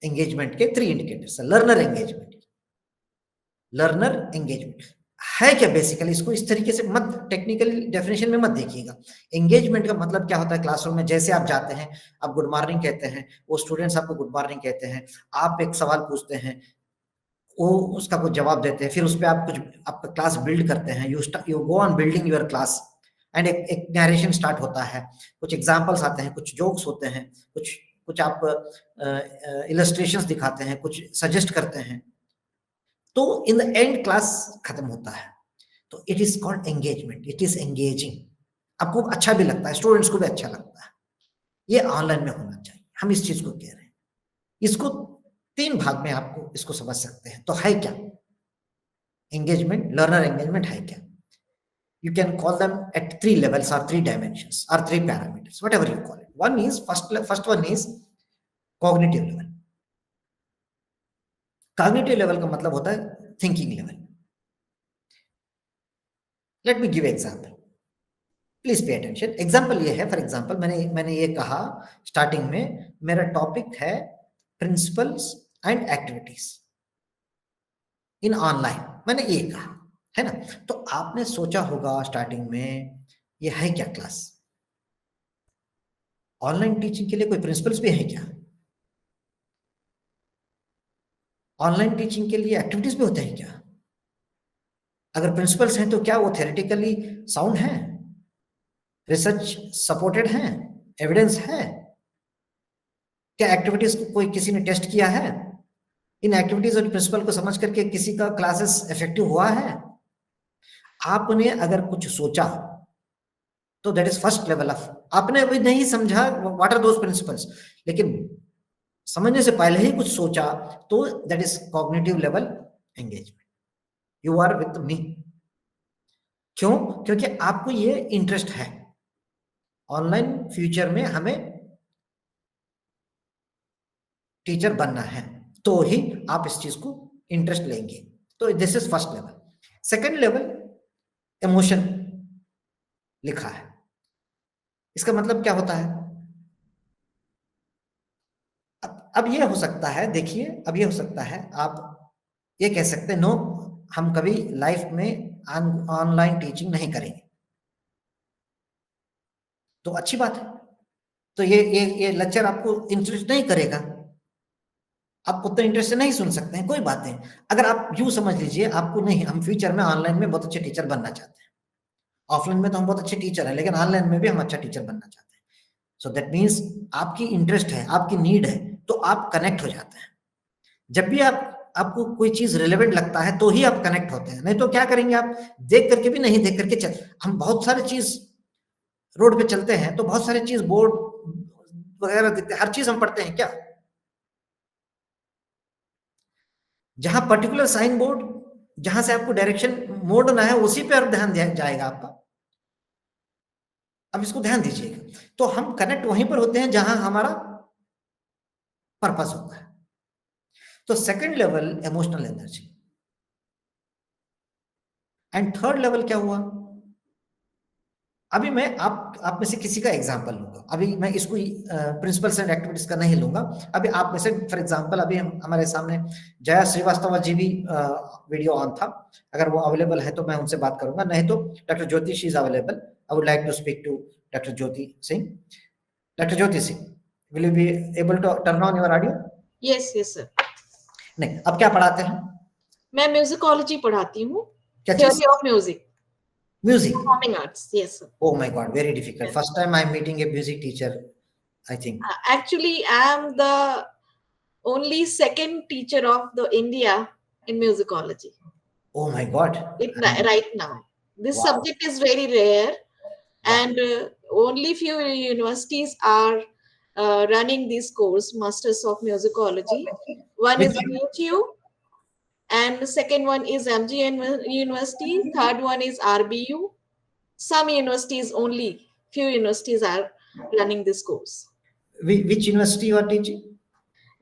एंगेजमेंट के 3 इंडिकेटर्स है। लर्नर एंगेजमेंट, लर्नर एंगेजमेंट है क्या बेसिकली? इसको इस तरीके से मत, टेक्निकल डेफिनेशन में मत देखिएगा। एंगेजमेंट का मतलब क्या होता है? क्लासरूम में जैसे आप जाते हैं, आप गुड मॉर्निंग कहते हैं, वो स्टूडेंट्स आपको गुड मॉर्निंग कहते हैं, आप एक सवाल पूछते हैं, वो उसका कुछ जवाब देते हैं, फिर उस पर आप कुछ आपका क्लास बिल्ड करते हैं, you go on building your class, and एक नरेशन स्टार्ट होता है, कुछ एग्जांपल्स आते हैं, कुछ जोक्स होते हैं, कुछ आप इलस्ट्रेशंस दिखाते हैं, कुछ सजेस्ट करते हैं, तो इन द एंड क्लास खत्म होता है। तो it is called engagement, it is engaging, आपको अच्छा भी लगता है, स्टूडेंट्स को भी अच्छा लगता है। ये ऑनलाइन में होना चाहिए, हम इस चीज को कह रहे हैं। इसको 3 भाग में आपको इसको समझ सकते हैं। तो है क्या एंगेजमेंट, लर्नर एंगेजमेंट है क्या? You can call them at 3 levels or 3 dimensions or 3 parameters, whatever you call it. One is first one is cognitive level. Cognitive level का मतलब होता है thinking level. Let me give example. Please pay attention. Example ये है, for example मैंने ये कहा starting में, मेरा topic है principles and activities in online, मैंने ये कहा है ना। तो आपने सोचा होगा स्टार्टिंग में ये है क्या क्लास, ऑनलाइन टीचिंग के लिए कोई प्रिंसिपल्स भी है क्या? ऑनलाइन टीचिंग के लिए एक्टिविटीज भी होते हैं क्या? अगर प्रिंसिपल्स हैं तो क्या वो थ्योरेटिकली साउंड है, रिसर्च सपोर्टेड है, एविडेंस है? क्या एक्टिविटीज को कोई किसी ने टेस्ट किया है? इन एक्टिविटीज और प्रिंसिपल को समझ करके किसी का क्लासेस इफेक्टिव हुआ है? आपने अगर कुछ सोचा तो that is first level of, आपने भी नहीं समझा व्हाट आर दोस प्रिंसिपल्स, लेकिन समझने से पहले ही कुछ सोचा, तो that is cognitive level engagement. You are with me. क्यों? क्योंकि आपको ये इंटरेस्ट है, ऑनलाइन फ्यूचर में हमें टीचर बनना है, तो ही आप इस चीज को इंटरेस्ट लेंगे। तो this is first level. Second level emotion लिखा है, इसका मतलब क्या होता है? अब ये हो सकता है, देखिए अब ये हो सकता है, आप ये कह सकते हैं नो, हम कभी लाइफ में ऑनलाइन टीचिंग नहीं करेंगे, तो अच्छी बात है। तो ये लेक्चर आपको इंटरेस्ट नहीं करेगा, आप उतना इंटरेस्ट से नहीं सुन सकते हैं, कोई बात नहीं। अगर आप यूं समझ लीजिए आपको नहीं, हम फ्यूचर में ऑनलाइन में बहुत अच्छे टीचर बनना चाहते हैं, ऑफलाइन में तो हम बहुत अच्छे टीचर हैं, लेकिन ऑनलाइन में भी हम अच्छा टीचर बनना चाहते हैं। सो दैट मीन्स आपकी इंटरेस्ट है, आपकी नीड है, तो आप कनेक्ट हो जाते हैं। जब भी आपको कोई चीज रिलेवेंट लगता है तो ही आप कनेक्ट होते हैं, नहीं तो क्या करेंगे आप देख करके भी नहीं देख करके चल। हम बहुत सारी चीज रोड पे चलते हैं तो बहुत सारी चीज बोर्ड वगैरह दिखते हैं, हर चीज हम पढ़ते हैं क्या? जहां पर्टिकुलर साइन बोर्ड, जहां से आपको डायरेक्शन मोड़ना है, उसी पे आप ध्यान जाएगा आपका। अब इसको ध्यान दीजिएगा, तो हम कनेक्ट वहीं पर होते हैं जहां हमारा पर्पस होता है। तो second level emotional energy, and third level क्या हुआ? अभी मैं आप में से किसी का एग्जांपल लूंगा, अभी मैं इसको प्रिंसिपल्स एंड एक्टिविटीज का नहीं लूंगा। अभी आप में से फॉर एग्जांपल, अभी हमारे सामने जया श्रीवास्तव जी भी वीडियो ऑन था, अगर वो अवेलेबल है तो मैं उनसे बात करूंगा, नहीं तो doctor Jyoti she is available. I would like to speak to doctor Jyoti Singh. Doctor Jyoti Singh, will you be able to turn on your audio? Yes yes sir. नहीं, अब क्या पढ़ाते हैं? मैं म्यूजिकोलॉजी पढ़ाती हूँ, क्या चीज? Theory of music, music, performing arts. Yes sir. oh my god, very difficult. First time I'm meeting a music teacher, I think. Actually I am the only second teacher of the India in musicology. Oh my god. Right now this Wow. subject is very rare, and only few universities are running this course, Masters of Musicology. One is BHU, and the second one is MGN University, third one is RBU. Some universities, only few universities are running this course. Which university you are teaching?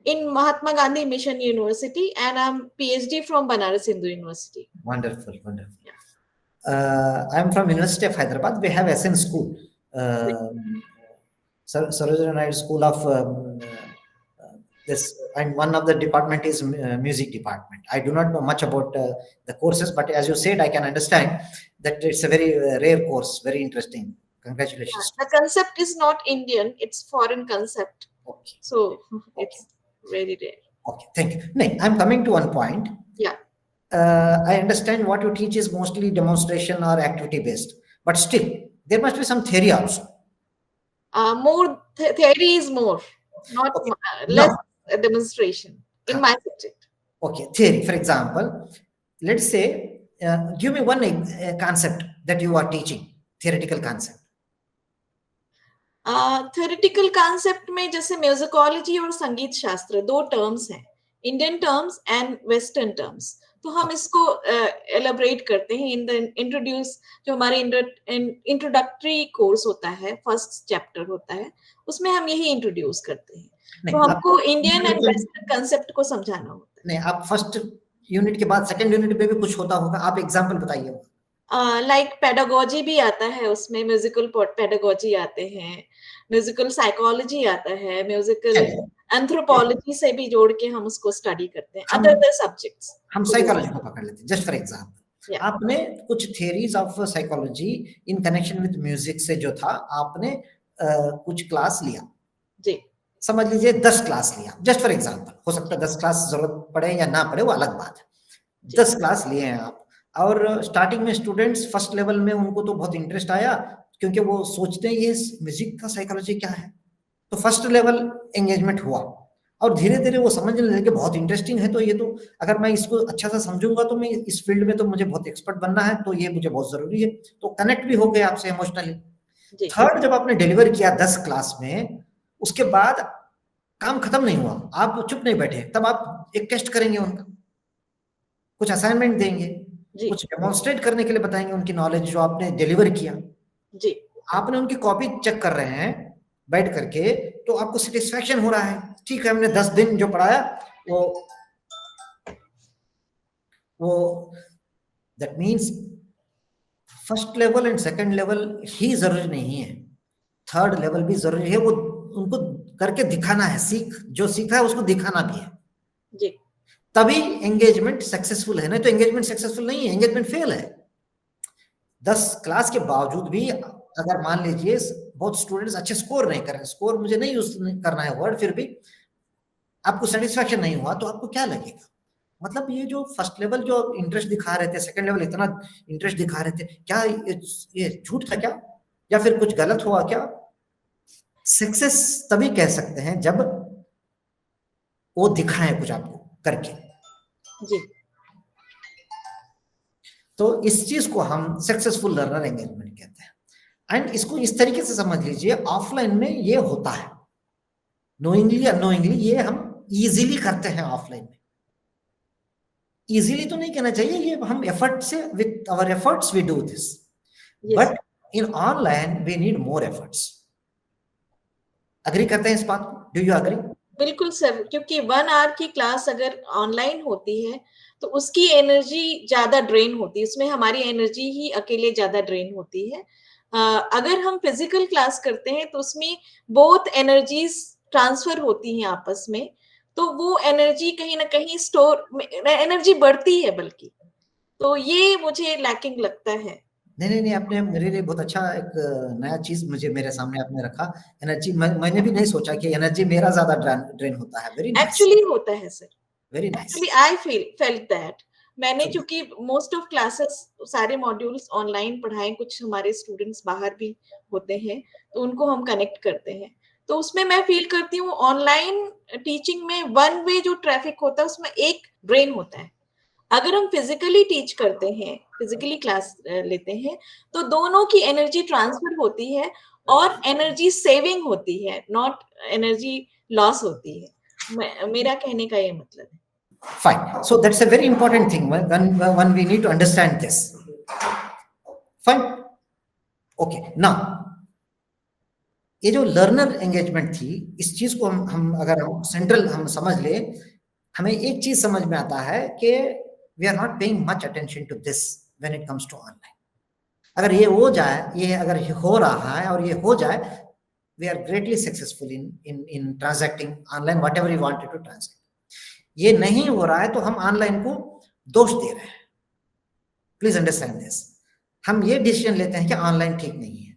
In Mahatma Gandhi Mission University, and I'm PhD from Banaras Hindu University. Wonderful, wonderful. Yeah. I'm from University of Hyderabad. We have SN School, Sarojini Naidu School of this, and one of the department is music department. I do not know much about the courses, but as you said, I can understand that it's a very rare course, very interesting. Congratulations. The concept is not Indian, it's foreign concept. Okay. So it's very rare. Okay, thank you. No, I'm coming to one point. Yeah. I understand what you teach is mostly demonstration or activity based, but still There must be some theory also. More theory is more, not Okay. less Now, demonstration in my subject. okay, theory. For example, let's say, give me one concept that you are teaching, theoretical concept. Theoretical concept में जैसे musicology और संगीत शास्त्र 2 terms हैं, Indian terms and western terms. तो हम इसको elaborate करते हैं इन द इंट्रोड्यूस, जो हमारे इंट्रोडक्टरी कोर्स होता है, फर्स्ट चैप्टर होता है, उसमें हम यही इंट्रोड्यूस करते हैं। तो हमको इंडियन एंड वेस्टर्न कांसेप्ट को समझाना होता है। नहीं, आप फर्स्ट यूनिट के बाद सेकंड यूनिट पे भी कुछ होता होगा, आप एग्जांपल बताइए। लाइक पेडागोजी भी आता है, उसमें म्यूजिकल पेडागोजी आते हैं, म्यूजिकल साइकोलॉजी आता है, म्यूजिकल एंथ्रोपोलॉजी से भी जोड़ के हम उसको स्टडी करते हैं, अदर सब्जेक्ट्स। हम साइकोलॉजी को पकड़ लेते हैं, जस्ट फॉर एग्जांपल, आपने कुछ theories of psychology in connection with music से जो था, आपने कुछ क्लास लिया जी, समझ लीजिए 10 क्लास लिया, जस्ट फॉर एग्जांपल, हो सकता है 10 क्लास जरूरत पड़े या ना पड़े, वो अलग बात है। 10 क्लास लिए हैं आप, और स्टार्टिंग में स्टूडेंट्स फर्स्ट लेवल में उनको तो बहुत इंटरेस्ट आया, क्योंकि वो सोचते हैं ये म्यूजिक का साइकोलॉजी क्या है, तो फर्स्ट लेवल एंगेजमेंट हुआ, और धीरे धीरे वो समझने लगे बहुत इंटरेस्टिंग है, तो ये तो अगर मैं इसको अच्छा सा समझूंगा तो मैं इस फील्ड में तो मुझे बहुत एक्सपर्ट बनना है, तो ये मुझे बहुत जरूरी है, तो कनेक्ट भी हो गए आपसे इमोशनली। थर्ड, जब आपने डिलीवर किया 10 क्लास में, उसके बाद काम खत्म नहीं हुआ, आप चुप नहीं बैठे, तब आप एक टेस्ट करेंगे उनका, कुछ असाइनमेंट देंगे, कुछ डेमोन्स्ट्रेट करने के लिए बताएंगे उनकी नॉलेज जो आपने डिलीवर किया जी। आपने उनकी कॉपी चेक कर रहे हैं बैठ करके, तो आपको सेटिस्फैक्शन हो रहा है, ठीक है हमने 10 दिन जो पढ़ाया वो that means first level and second level ही जरूरी नहीं है, थर्ड लेवल भी जरूरी है, वो उनको करके दिखाना है, जो सीखा है उसको दिखाना भी है जी, तभी एंगेजमेंट सक्सेसफुल है, नहीं तो एंगेजमेंट सक्सेसफुल नहीं है, एंगेजमेंट फेल है। 10 क्लास के बावजूद भी अगर मान लीजिए बहुत स्टूडेंट्स अच्छे स्कोर नहीं कर रहे, स्कोर मुझे नहीं यूज करना है वर्ड, फिर भी आपको सेटिस्फैक्शन नहीं हुआ, तो आपको क्या लगेगा? मतलब ये जो फर्स्ट लेवल जो इंटरेस्ट दिखा रहे थे, सेकंड लेवल इतना इंटरेस्ट दिखा रहे थे, क्या ये झूठ था क्या, या फिर कुछ गलत हुआ क्या? सक्सेस तभी कह सकते हैं जब वो दिखाएं कुछ आपको करके जी। तो इस चीज को हम सक्सेसफुल लर्नर एंगेजमेंट कहते हैं, एंड इसको इस तरीके से समझ लीजिए, ऑफलाइन में ये होता है, नोइंगली अनोइंगली ये हम इजीली करते हैं ऑफलाइन में, इजीली तो नहीं कहना चाहिए, ये हम एफर्ट से, with our efforts we do this, but in online we need more efforts. Agree करते हैं इस बात को? Do you agree? बिल्कुल सर, क्योंकि 1 आवर की क्लास अगर ऑनलाइन होती है तो उसकी एनर्जी ज्यादा ड्रेन होती है, उसमें हमारी एनर्जी ही अकेले ज्यादा ड्रेन होती है। अगर हम फिजिकल क्लास करते हैं तो उसमें बोथ एनर्जीज ट्रांसफर होती हैं आपस में, तो वो एनर्जी कहीं ना कहीं स्टोर, एनर्जी बढ़ती है बल्कि, तो ये मुझे लैकिंग लगता है। नहीं, आपने मेरे लिए बहुत अच्छा एक नया चीज मुझे मेरे सामने आपने रखा, एनर्जी। मैंने भी नहीं सोचा कि एनर्जी मेरा ज्यादा ड्रेन होता है। Very nice. एक्चुअली होता है sir, very nice. Actually I felt that. मैंने चूंकि मोस्ट ऑफ क्लासेस सारे मॉड्यूल्स ऑनलाइन पढ़ाए, कुछ हमारे स्टूडेंट्स बाहर भी होते हैं तो उनको हम कनेक्ट करते हैं, तो उसमें मैं फील करती हूँ ऑनलाइन टीचिंग में वन वे जो ट्रैफिक होता है उसमें एक ब्रेन होता है। अगर हम फिजिकली टीच करते हैं, फिजिकली क्लास लेते हैं, तो दोनों की एनर्जी ट्रांसफर होती है और एनर्जी सेविंग होती है, नॉट एनर्जी लॉस होती है। मेरा कहने का ये मतलब है। Fine. So that's a very important thing when we need to understand this. Fine. Okay. Now, ये जो लर्नर एंगेजमेंट थी, इस चीज को हम अगर हम सेंट्रल हम समझ ले, हमें एक चीज समझ में आता है कि we are not paying much attention to this when it comes to online. अगर ये हो जाए, ये अगर हो रहा है और ये हो जाए, we are greatly successful in transacting online whatever you wanted to transact. ये नहीं हो रहा है तो हम ऑनलाइन को दोष दे रहे हैं। Please understand this. हम ये डिसीजन लेते हैं कि ऑनलाइन ठीक नहीं है,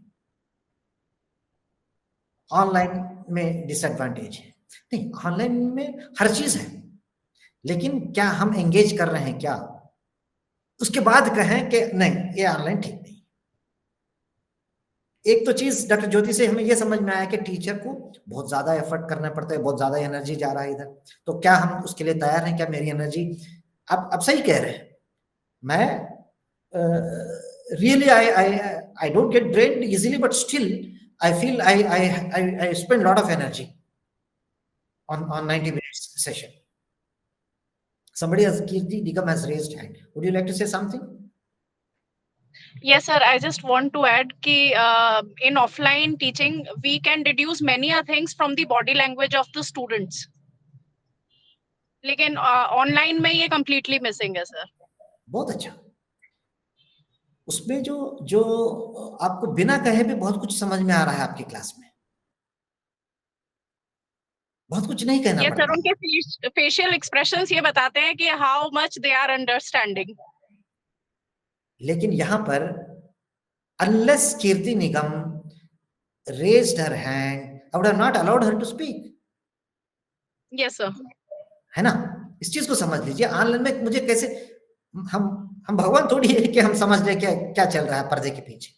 ऑनलाइन में डिसएडवांटेज है। नहीं, ऑनलाइन में हर चीज है, लेकिन क्या हम एंगेज कर रहे हैं क्या, उसके बाद कहें कि नहीं ये ऑनलाइन ठीक नहीं। एक तो चीज डॉक्टर ज्योति से हमें ये समझ में आया कि टीचर को बहुत ज्यादा एफर्ट करना पड़ता है, बहुत ज्यादा एनर्जी जा रहा है इधर, तो क्या हम उसके लिए तैयार हैं? क्या मेरी एनर्जी, आप सही कह रहे हैं, मैं really I don't get drained easily, but still I feel I spend a lot of energy on 90 minutes session. Somebody has, Kirti Nigam has raised hand. Would you like to say something? Yes, sir. I just want to add कि in offline teaching we can deduce many things from the body language of the students. लेकिन online में ये completely missing है, sir. बहुत अच्छा। उसमें जो जो आपको बिना कहे भी बहुत कुछ समझ में आ रहा है आपकी क्लास में, बहुत कुछ नहीं कहना पड़ता। सर उनके फेशियल एक्सप्रेशंस ये बताते हैं कि how much they are understanding. लेकिन यहां पर unless Kirti Nigam raised her hand, I would have not allowed her to speak. Yes sir. है ना, इस चीज को समझ लीजिए। ऑनलाइन में मुझे कैसे, हम भगवान थोड़ी है कि हम समझ ले क्या क्या चल रहा है पर्दे के पीछे।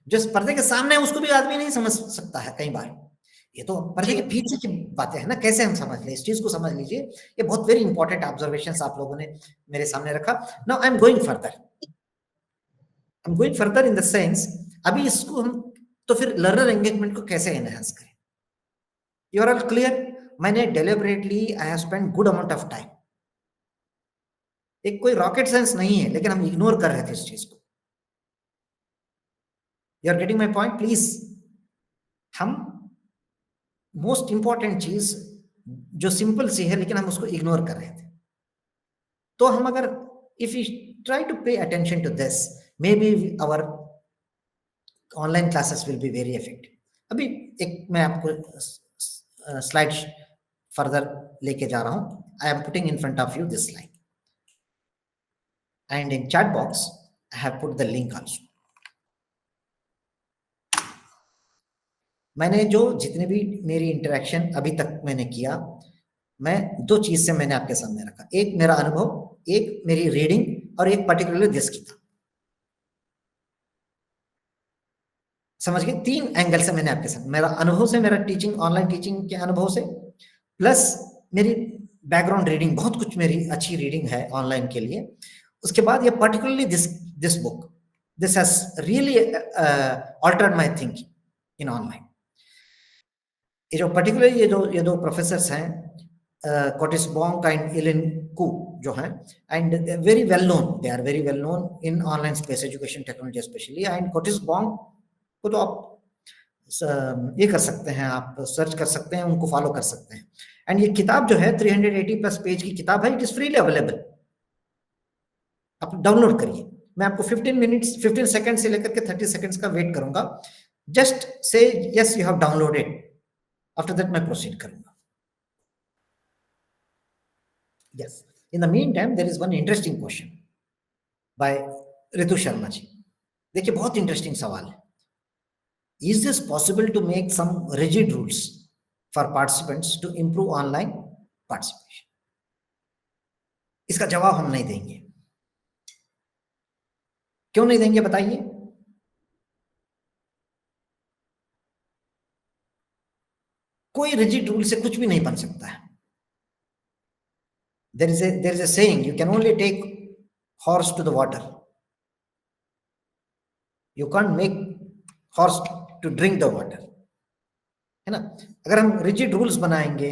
जो पर्दे के सामने है उसको भी आदमी नहीं समझ सकता है कई बार। ये तो पर्दे के पीछे की बातें है ना, कैसे हम समझ ले, इस चीज को समझ लीजिए। ये बहुत वेरी इंपॉर्टेंट ऑब्जर्वेशंस आप लोगों ने मेरे सामने रखा। Now I am going further in the sense, अभी इसको हम तो फिर लर्नर एंगेजमेंट को कैसे एनहांस करें। You are all clear? मैंने deliberately I have spent good amount of time. एक कोई रॉकेट साइंस नहीं है, लेकिन हम इग्नोर कर रहे थे इस चीज को। You are getting my point please? हम मोस्ट इंपॉर्टेंट चीज जो सिंपल सी है लेकिन हम उसको इग्नोर कर रहे थे। तो हम अगर if you try to pay attention to this, maybe our online classes will be very effective. अभी एक मैं आपको स्लाइड फर्दर लेके जा रहा हूं। I am putting in front of you this slide and in chat box I have put the link also. मैंने जो जितने भी मेरी इंटरेक्शन अभी तक मैंने किया, मैं दो चीज से मैंने आपके सामने रखा, एक मेरा अनुभव, एक मेरी रीडिंग और एक पर्टिकुलरली दिस किताब। समझ गए? तीन एंगल से मैंने आपके साथ, मेरा अनुभव से, मेरा टीचिंग ऑनलाइन टीचिंग के अनुभव से, प्लस मेरी बैकग्राउंड रीडिंग, बहुत कुछ मेरी अच्छी रीडिंग है ऑनलाइन के लिए। उसके बाद ये particularly this book, this has really altered my thinking in online. ये जो पर्टिकुलरली ये दो प्रोफेसर्स हैं, Curtis Bonk and Elaine Khoo जो हैं, and very well known, they are very well known in online space education technology specially. And Curtis Bonk को तो आप ये कर सकते हैं, आप सर्च कर सकते हैं, उनको फॉलो कर सकते हैं। एंड ये किताब जो है 380 प्लस पेज की किताब है, इट इज फ्रीली अवेलेबल, आप डाउनलोड करिए। मैं आपको 15 सेकंड से लेकर के 30 सेकंड्स का वेट करूंगा। Just say yes you have downloaded, after that मैं प्रोसीड करूंगा। Yes, in the meantime there is one interesting question by Ritu Sharma ji. देखिए बहुत इंटरेस्टिंग सवाल है। Is this possible to make some rigid rules for participants to improve online participation? इसका जवाब हम नहीं देंगे। क्यों नहीं देंगे बताइए? कोई रिजिड रूल से कुछ भी नहीं बन सकता है। there is a saying, you can only take horse to the water, you can't make horse to drink the water, है ना। अगर हम रिजिड रूल्स बनाएंगे,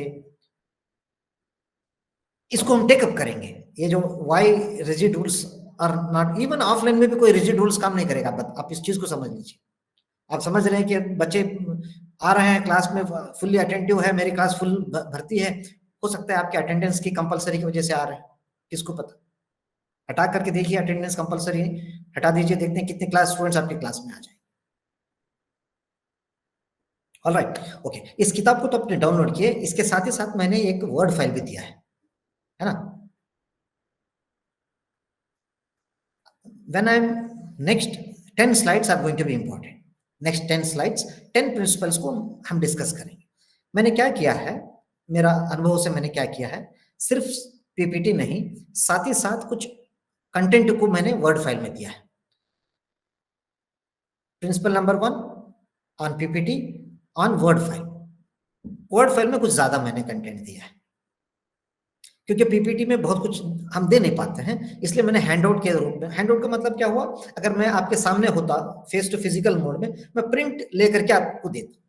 इसको हम टेकअप करेंगे। ये जो why rigid rules are not, even offline में भी कोई रिजिड रूल्स काम नहीं करेगा। आप इस चीज को समझ लीजिए। आप समझ रहे हैं कि बच्चे आ रहे हैं क्लास में, फुल्ली अटेंटिव है, मेरी क्लास फुल भर्ती है, हो सकता है आपके अटेंडेंस की कंपलसरी की वजह से आ रहे हैं, किसको पता। हटा करके देखिए अटेंडेंस कंपलसरी हटा दीजिए, देखते हैं कितने क्लास स्टूडेंट्स आपकी क्लास में आ जाए। Alright, okay. इस किताब को तो आपने डाउनलोड किए, इसके साथ ही साथ मैंने एक वर्ड फाइल भी दिया है ना। When I'm next 10 slides are going to be important. Next 10 slides 10 principles को हम डिस्कस करेंगे। मैंने क्या किया है, मेरा अनुभव से मैंने क्या किया है, सिर्फ पीपीटी नहीं, साथ ही साथ कुछ कंटेंट को मैंने वर्ड फाइल में दिया है। Principle number 1 on PPT on word file. Word file में कुछ ज्यादा मैंने कंटेंट दिया है क्योंकि पीपीटी में बहुत कुछ हम दे नहीं पाते हैं, इसलिए मैंने हैंडआउट के रूप में। हैंडआउट का मतलब क्या हुआ, अगर मैं आपके सामने होता फेस टू फिजिकल मोड में, मैं प्रिंट लेकर के आपको देता।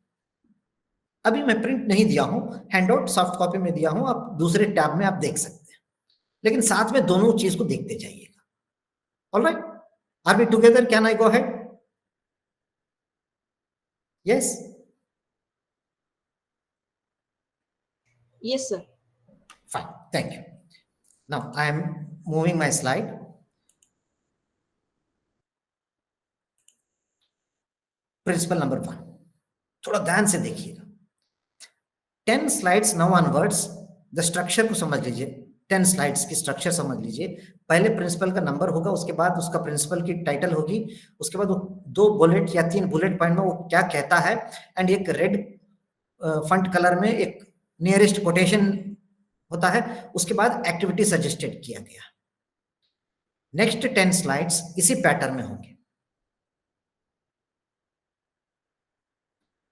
अभी मैं प्रिंट नहीं दिया हूं, हैंडआउट सॉफ्ट कॉपी में दिया हूं, आप दूसरे टैब में आप देख सकते हैं, लेकिन साथ में दोनों चीज को देखते जाइएगा। Alright, are we together? Can I go ahead? Yes, Yes, sir. fine, thank you. Now I am moving my slide. Principle number 1, थोड़ा ध्यान से देखिएगा। 10 slides now onwards, the structure को समझ लीजिए। 10 स्लाइड्स की स्ट्रक्चर समझ लीजिए। पहले प्रिंसिपल का नंबर होगा, उसके बाद उसका प्रिंसिपल की टाइटल होगी, उसके बाद वो 2 बुलेट या 3 बुलेट पॉइंट में वो क्या कहता है, एंड एक रेड फंट कलर में एक नियरेस्ट कोटेशन होता है, उसके बाद एक्टिविटी सजेस्टेड किया गया। नेक्स्ट 10 स्लाइड्स इसी पैटर्न में होंगे,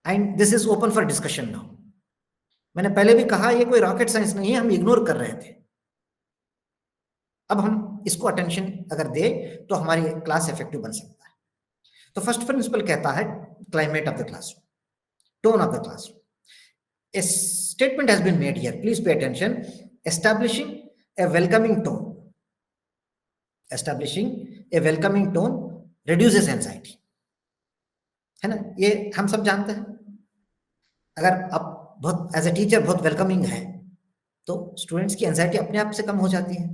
and this is open for discussion now. मैंने पहले भी कहा ये कोई रॉकेट साइंस नहीं है, हम इग्नोर कर रहे थे। अब हम इसको अटेंशन अगर दे तो हमारी क्लास इफेक्टिव बन सकता है। तो फर्स्ट प्रिंसिपल कहता है climate of the classroom, tone of the classroom. A statement has been made here, please pay attention. Establishing a welcoming tone. Establishing a welcoming tone reduces anxiety, है ना? ये हम सब जानते हैं। अगर आप बहुत एज ए टीचर बहुत वेलकमिंग है तो स्टूडेंट्स की एंजाइटी अपने आप से कम हो जाती है।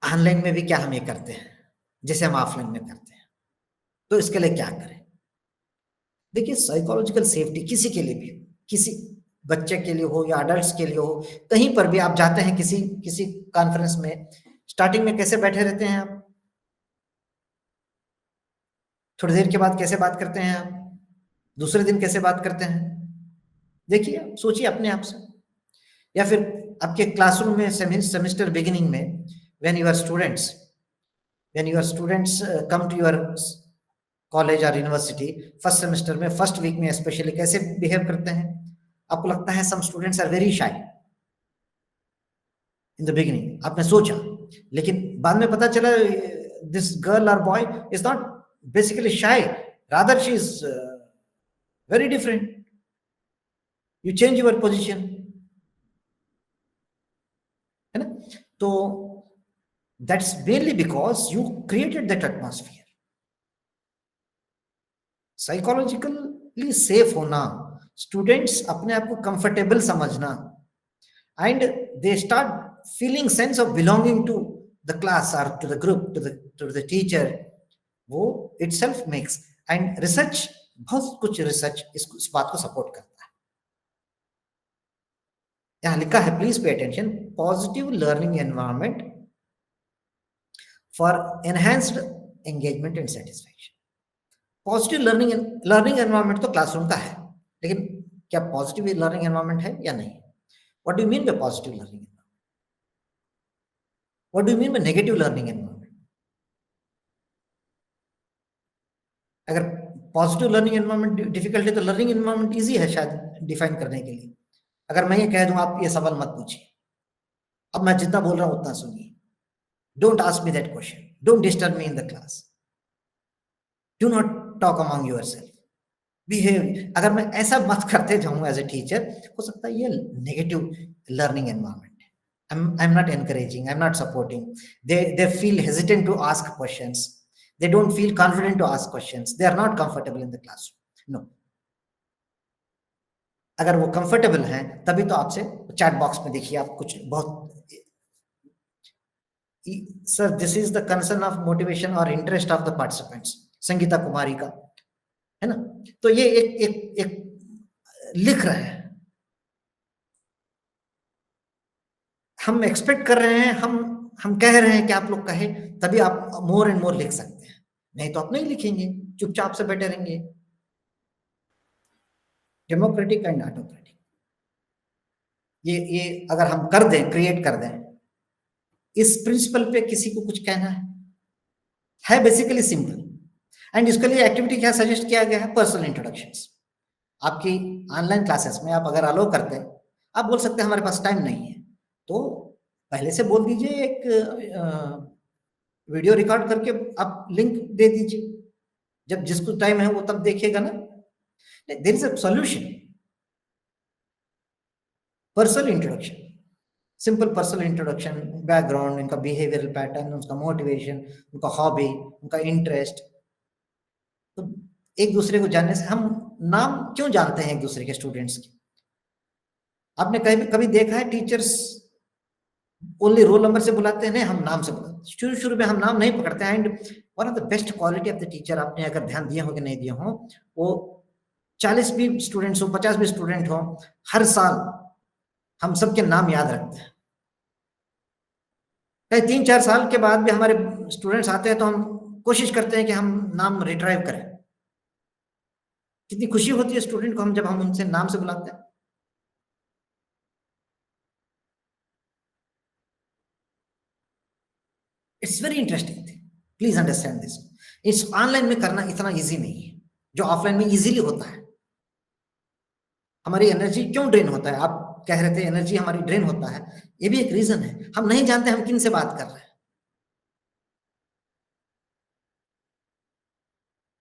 ऑनलाइन में भी क्या हम ये करते हैं जैसे हम ऑफलाइन में करते हैं, तो इसके लिए क्या करें? देखिए, साइकोलॉजिकल सेफ्टी किसी के लिए भी, किसी बच्चे के लिए हो या अडल्ट्स के लिए हो, कहीं पर भी आप जाते हैं किसी कॉन्फ्रेंस में, स्टार्टिंग में कैसे बैठे रहते हैं आप, थोड़ी देर के बाद कैसे बात करते हैं आप, दूसरे दिन कैसे बात करते हैं, देखिए सोचिए अपने आप से। या फिर आपके क्लासरूम में सेमेस्टर बिगिनिंग में when your students come to your college और यूनिवर्सिटी, फर्स्ट सेमेस्टर में फर्स्ट वीक में स्पेशली कैसे बिहेव करते हैं? आपको लगता है some students are very shy in the beginning, आपने सोचा, लेकिन बाद में पता चला दिस गर्ल और boy is not basically shy, rather she is very different. You change your position, है ना? तो that's mainly because you created that atmosphere. Psychologically safe होना, स्टूडेंट्स अपने आप को कंफर्टेबल समझना, and they start feeling sense of belonging to the class और to the group, to the teacher, वो इटसेल्फ मेक्स, एंड रिसर्च, बहुत कुछ research इस बात को सपोर्ट करता है। यहां लिखा है, please pay attention, positive learning environment for enhanced engagement and satisfaction. Positive learning environment तो क्लासरूम का है, लेकिन क्या पॉजिटिव लर्निंग एनवायरनमेंट है या नहीं? What do you mean by positive learning environment? What do you mean by negative learning environment? अगर positive learning environment difficult है तो लर्निंग एनवायरनमेंट इजी है शायद डिफाइन करने के लिए। अगर मैं ये कह दूं आप ये सवाल मत पूछिए, अब मैं जितना बोल रहा हूं उतना सुनिए, don't ask me that question, don't disturb me in the class, do not talk among yourself, behave. अगर मैं ऐसा मत करते जाऊं एज ए टीचर, हो सकता है ये नेगेटिव लर्निंग एनवायरनमेंट है। I am not encouraging, I am not supporting. They feel hesitant to ask questions, they don't feel confident to ask questions, they are not comfortable in the classroom. No, अगर वो comfortable हैं तभी तो आपसे chat box में देखिए आप कुछ बहुत, sir this is the concern of motivation और interest of the participants, Sangeeta Kumari का, है ना? तो ये एक लिख रहे हैं, हम एक्सपेक्ट कर रहे हैं, हम कह रहे हैं कि आप लोग कहे तभी आप मोर एंड मोर लिख सकते हैं, नहीं तो आप नहीं लिखेंगे, चुपचाप से बैठे रहेंगे। डेमोक्रेटिक एंड ऑटोक्रेटिक, ये अगर हम कर दें, क्रिएट कर दें, इस प्रिंसिपल पे किसी को कुछ कहना है? है बेसिकली सिंपल। एंड इसके लिए एक्टिविटी क्या सजेस्ट किया गया है? Personal introductions. आपकी ऑनलाइन क्लासेस में आप अगर अलाउ करते हैं, आप बोल सकते हैं हमारे पास टाइम नहीं है, तो पहले से बोल दीजिए, एक वीडियो रिकॉर्ड करके आप लिंक दे दीजिए, जब जिसको टाइम है वो तब देखिएगा ना। There is a solution. Personal introduction, simple personal introduction, background, इनका बिहेवियरल पैटर्न, उसका मोटिवेशन, उनका हॉबी, उनका इंटरेस्ट। तो एक दूसरे को जानने से, हम नाम क्यों जानते हैं एक दूसरे के स्टूडेंट्स के? आपने कभी कभी देखा है टीचर्स ओनली रोल नंबर से बुलाते हैं? नहीं, हम नाम से बुलाते हैं। शुरू शुरू में हम नाम नहीं पकड़ते हैं। And one of the best quality of the teacher, आपने अगर ध्यान दिए हो कि नहीं दिए हो, वो 40 भी स्टूडेंट्स हो, 50 भी स्टूडेंट हो, हर साल हम सबके नाम याद रखते हैं। 3-4 साल के बाद भी हमारे स्टूडेंट्स आते हैं तो हम कोशिश करते हैं कि हम नाम रिट्राइव करें। कितनी खुशी होती है स्टूडेंट को हम जब हम उनसे नाम से बुलाते हैं। It's very interesting thing, please understand this. इस ऑनलाइन में करना इतना इजी नहीं है जो ऑफलाइन में इजीली होता है। हमारी एनर्जी क्यों ड्रेन होता है? आप कह रहे थे एनर्जी हमारी ड्रेन होता है, ये भी एक रीजन है। हम नहीं जानते हम किन से बात कर रहे हैं,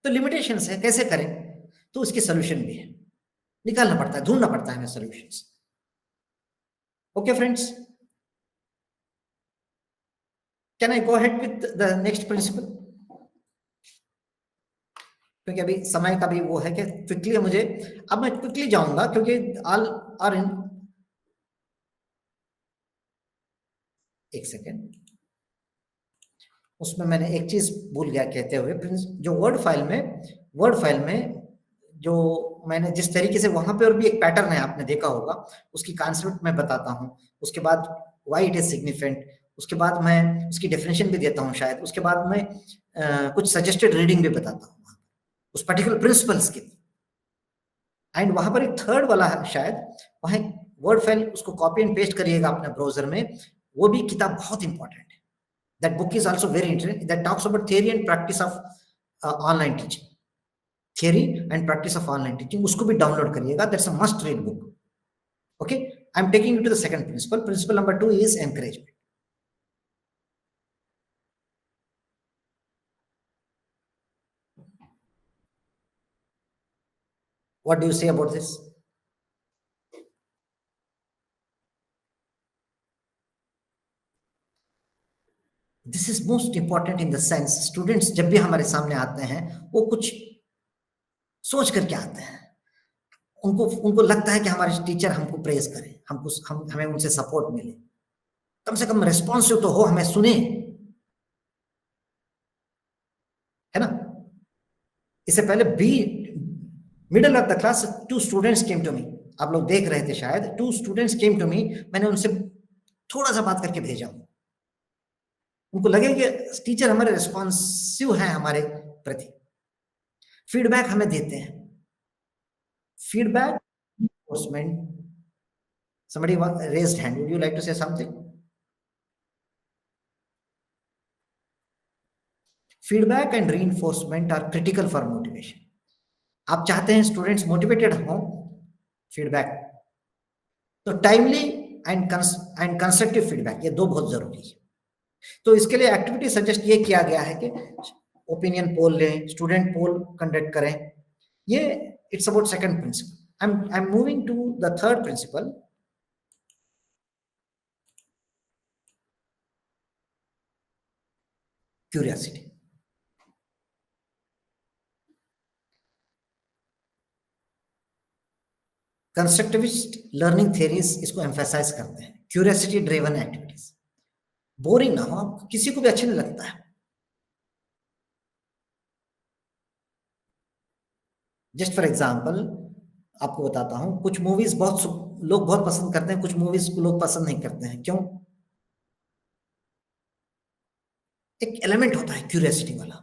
तो लिमिटेशंस है, कैसे करें? तो उसके सोल्यूशन भी है, निकालना पड़ता है, ढूंढना पड़ता है हमें solutions. Okay friends, can I go ahead with the next principle? क्योंकि अभी समय का भी वो है कि क्विकली मुझे, अब मैं क्विकली जाऊंगा क्योंकि ऑल आर इन। एक सेकेंड, उसमें मैंने एक चीज भूल गया कहते हुए। जो वर्ड फाइल में जो मैंने जिस तरीके से, वहां पे और भी एक पैटर्न है, आपने देखा होगा, उसकी कॉन्सेप्ट मैं बताता हूं, उसके बाद व्हाई इट इज सिग्निफिकेंट, उसके बाद मैं उसकी डेफिनेशन भी देता हूं शायद, उसके बाद मैं कुछ सजेस्टेड रीडिंग भी बताता हूं उस पर्टिकुलर प्रिंसिपल्स की। एंड वहां पर एक थर्ड वाला है शायद, वहां वर्ड फाइल, उसको कॉपी एंड पेस्ट करिएगा अपने ब्राउजर में। वो भी किताब बहुत इंपॉर्टेंट है। That book is also very interesting, that talks about theory and practice of online teaching, theory and practice of online teaching. उसको भी डाउनलोड करिएगा, that's a must read book. Okay, I am taking you to the second principle. Principle number 2 is encouragement. What do you say about this? This is most important in the sense, students जब भी हमारे सामने आते हैं वो कुछ सोच करके आते हैं। उनको लगता है कि हमारे टीचर हमको प्रेज करें, हमें उनसे सपोर्ट मिले, कम से कम रेस्पॉन्सिव तो हो, हमें सुने, है ना? इससे पहले be middle of the class 2 students came to me. आप लोग देख रहे थे शायद, 2 स्टूडेंट्स केम टू मी। मैंने उनसे थोड़ा सा बात करके भेजा, उनको लगे कि टीचर हमारे रिस्पॉन्सिव हैं हमारे प्रति, फीडबैक हमें देते हैं। Feedback, reinforcement. Somebody raised hand, would you like to say something? Feedback and reinforcement are critical for motivation. आप चाहते हैं स्टूडेंट्स मोटिवेटेड हों, फीडबैक तो टाइमली एंड कंस्ट्रक्टिव फीडबैक, ये दो बहुत जरूरी है। तो इसके लिए एक्टिविटी सजेस्ट ये किया गया है कि ओपिनियन पोल लें, स्टूडेंट पोल कंडक्ट करें। ये it's about second principle. I am moving to the third principle, curiosity. Constructivist learning theories इसको एम्फेसाइज करते हैं, क्यूरियोसिटी ड्रिवन एक्टिविटीज। बोरिंग ना हो, किसी को भी अच्छे नहीं लगता है। जस्ट फॉर एग्जाम्पल आपको बताता हूं, कुछ मूवीज लोग बहुत पसंद करते हैं, कुछ मूवीज को लोग पसंद नहीं करते हैं। क्यों? एक एलिमेंट होता है क्यूरियोसिटी वाला,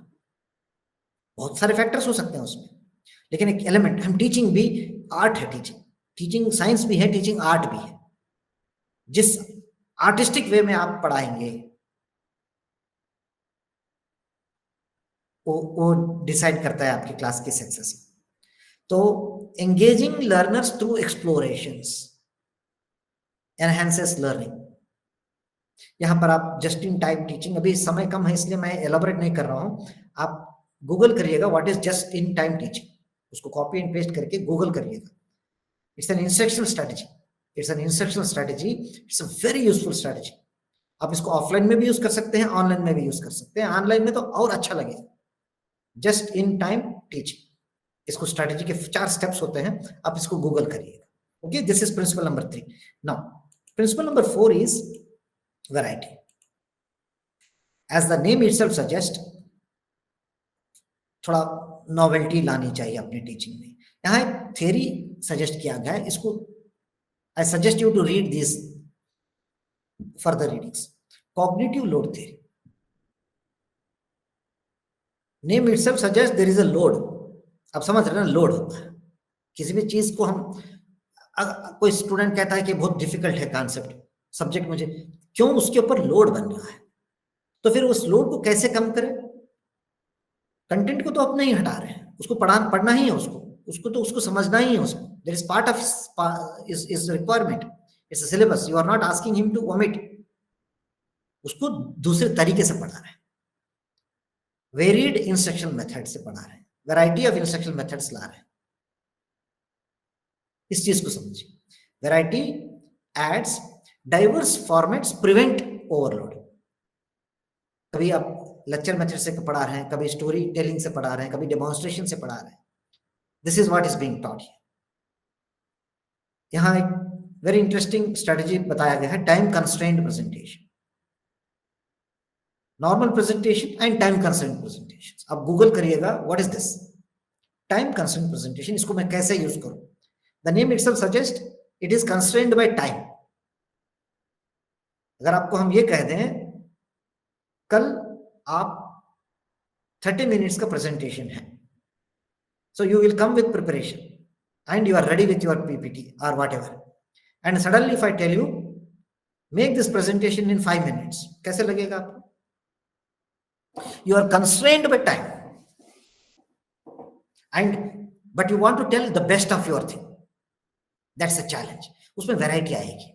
बहुत सारे फैक्टर्स हो सकते हैं उसमें, लेकिन एक एलिमेंट। हम टीचिंग भी आर्ट है, टीचिंग साइंस भी है, टीचिंग आर्ट भी है। जिस आर्टिस्टिक वे में आप पढ़ाएंगे, वो डिसाइड करता है आपकी क्लास की सक्सेस। तो engaging learners through explorations enhances learning. यहाँ पर आप जस्ट इन टाइम टीचिंग, अभी समय कम है इसलिए मैं एलाबोरेट नहीं कर रहा हूँ, आप गूगल करिएगा what is just in time teaching, उसको कॉपी एंड पेस्ट करके गूगल करिएगा। It's an instructional strategy, it's an instructional strategy, it's a very useful strategy. आप इसको ऑफलाइन में भी यूज कर सकते हैं, ऑनलाइन में भी यूज कर सकते हैं, ऑनलाइन में तो और अच्छा लगेगा। जस्ट इन टाइम टीचिंग, इसको स्ट्रेटजी के 4 स्टेप्स होते हैं, आप इसको गूगल करिएगा। Okay, this is principle number 3। Now principle number 4 is variety. As the name itself suggests, थोड़ा नॉवेल्टी लानी चाहिए अपनी टीचिंग में। यहाँ एक थ्योरी सजेस्ट किया गया है, इसको I suggest you to read this further readings. Cognitive load theory, name itself suggest there is a load. आप समझ रहे हैं ना, लोड होता है किसी भी चीज को। हम कोई स्टूडेंट कहता है कि बहुत डिफिकल्ट है कॉन्सेप्ट सब्जेक्ट मुझे, क्यों? उसके ऊपर लोड बन रहा है। तो फिर उस लोड को कैसे कम करें? कंटेंट को तो आप नहीं हटा रहे हैं, उसको पढ़ना ही है, उसको समझना ही है, उसको there is part of is requirement, it's a syllabus. You are not asking him to omit, उसको दूसरे तरीके से पढ़ा रहे हैं, वेरिड इंस्ट्रक्शन मेथड से पढ़ा रहे हैं, वैरायटी ऑफ इंस्ट्रक्शन मेथड्स ला रहे हैं। इस चीज को समझिए, variety aids diverse formats prevent overload. कभी आप लेक्चर मेथड से पढ़ा रहे हैं, कभी स्टोरी टेलिंग से पढ़ा रहे हैं, कभी डेमोन्स्ट्रेशन से पढ़ा रहे हैं। This is what is being taught here. यहाँ एक वेरी इंटरेस्टिंग स्ट्रेटजी बताया गया है, time constraint presentation, normal presentation and time constraint presentation. आप गूगल करिएगा what is this time constraint presentation, इसको मैं कैसे यूज करूं। The name itself suggest it is constrained by time. अगर आपको हम ये कह दें कल आप 30 मिनट्स का प्रेजेंटेशन है, so you will come with preparation and you are ready with your PPT or whatever, and suddenly if I tell you make this presentation in 5 minutes, कैसे लगेगा आपको? You are constrained by time and but you want to tell the best of your thing, that's a challenge। उसमें variety आएगी,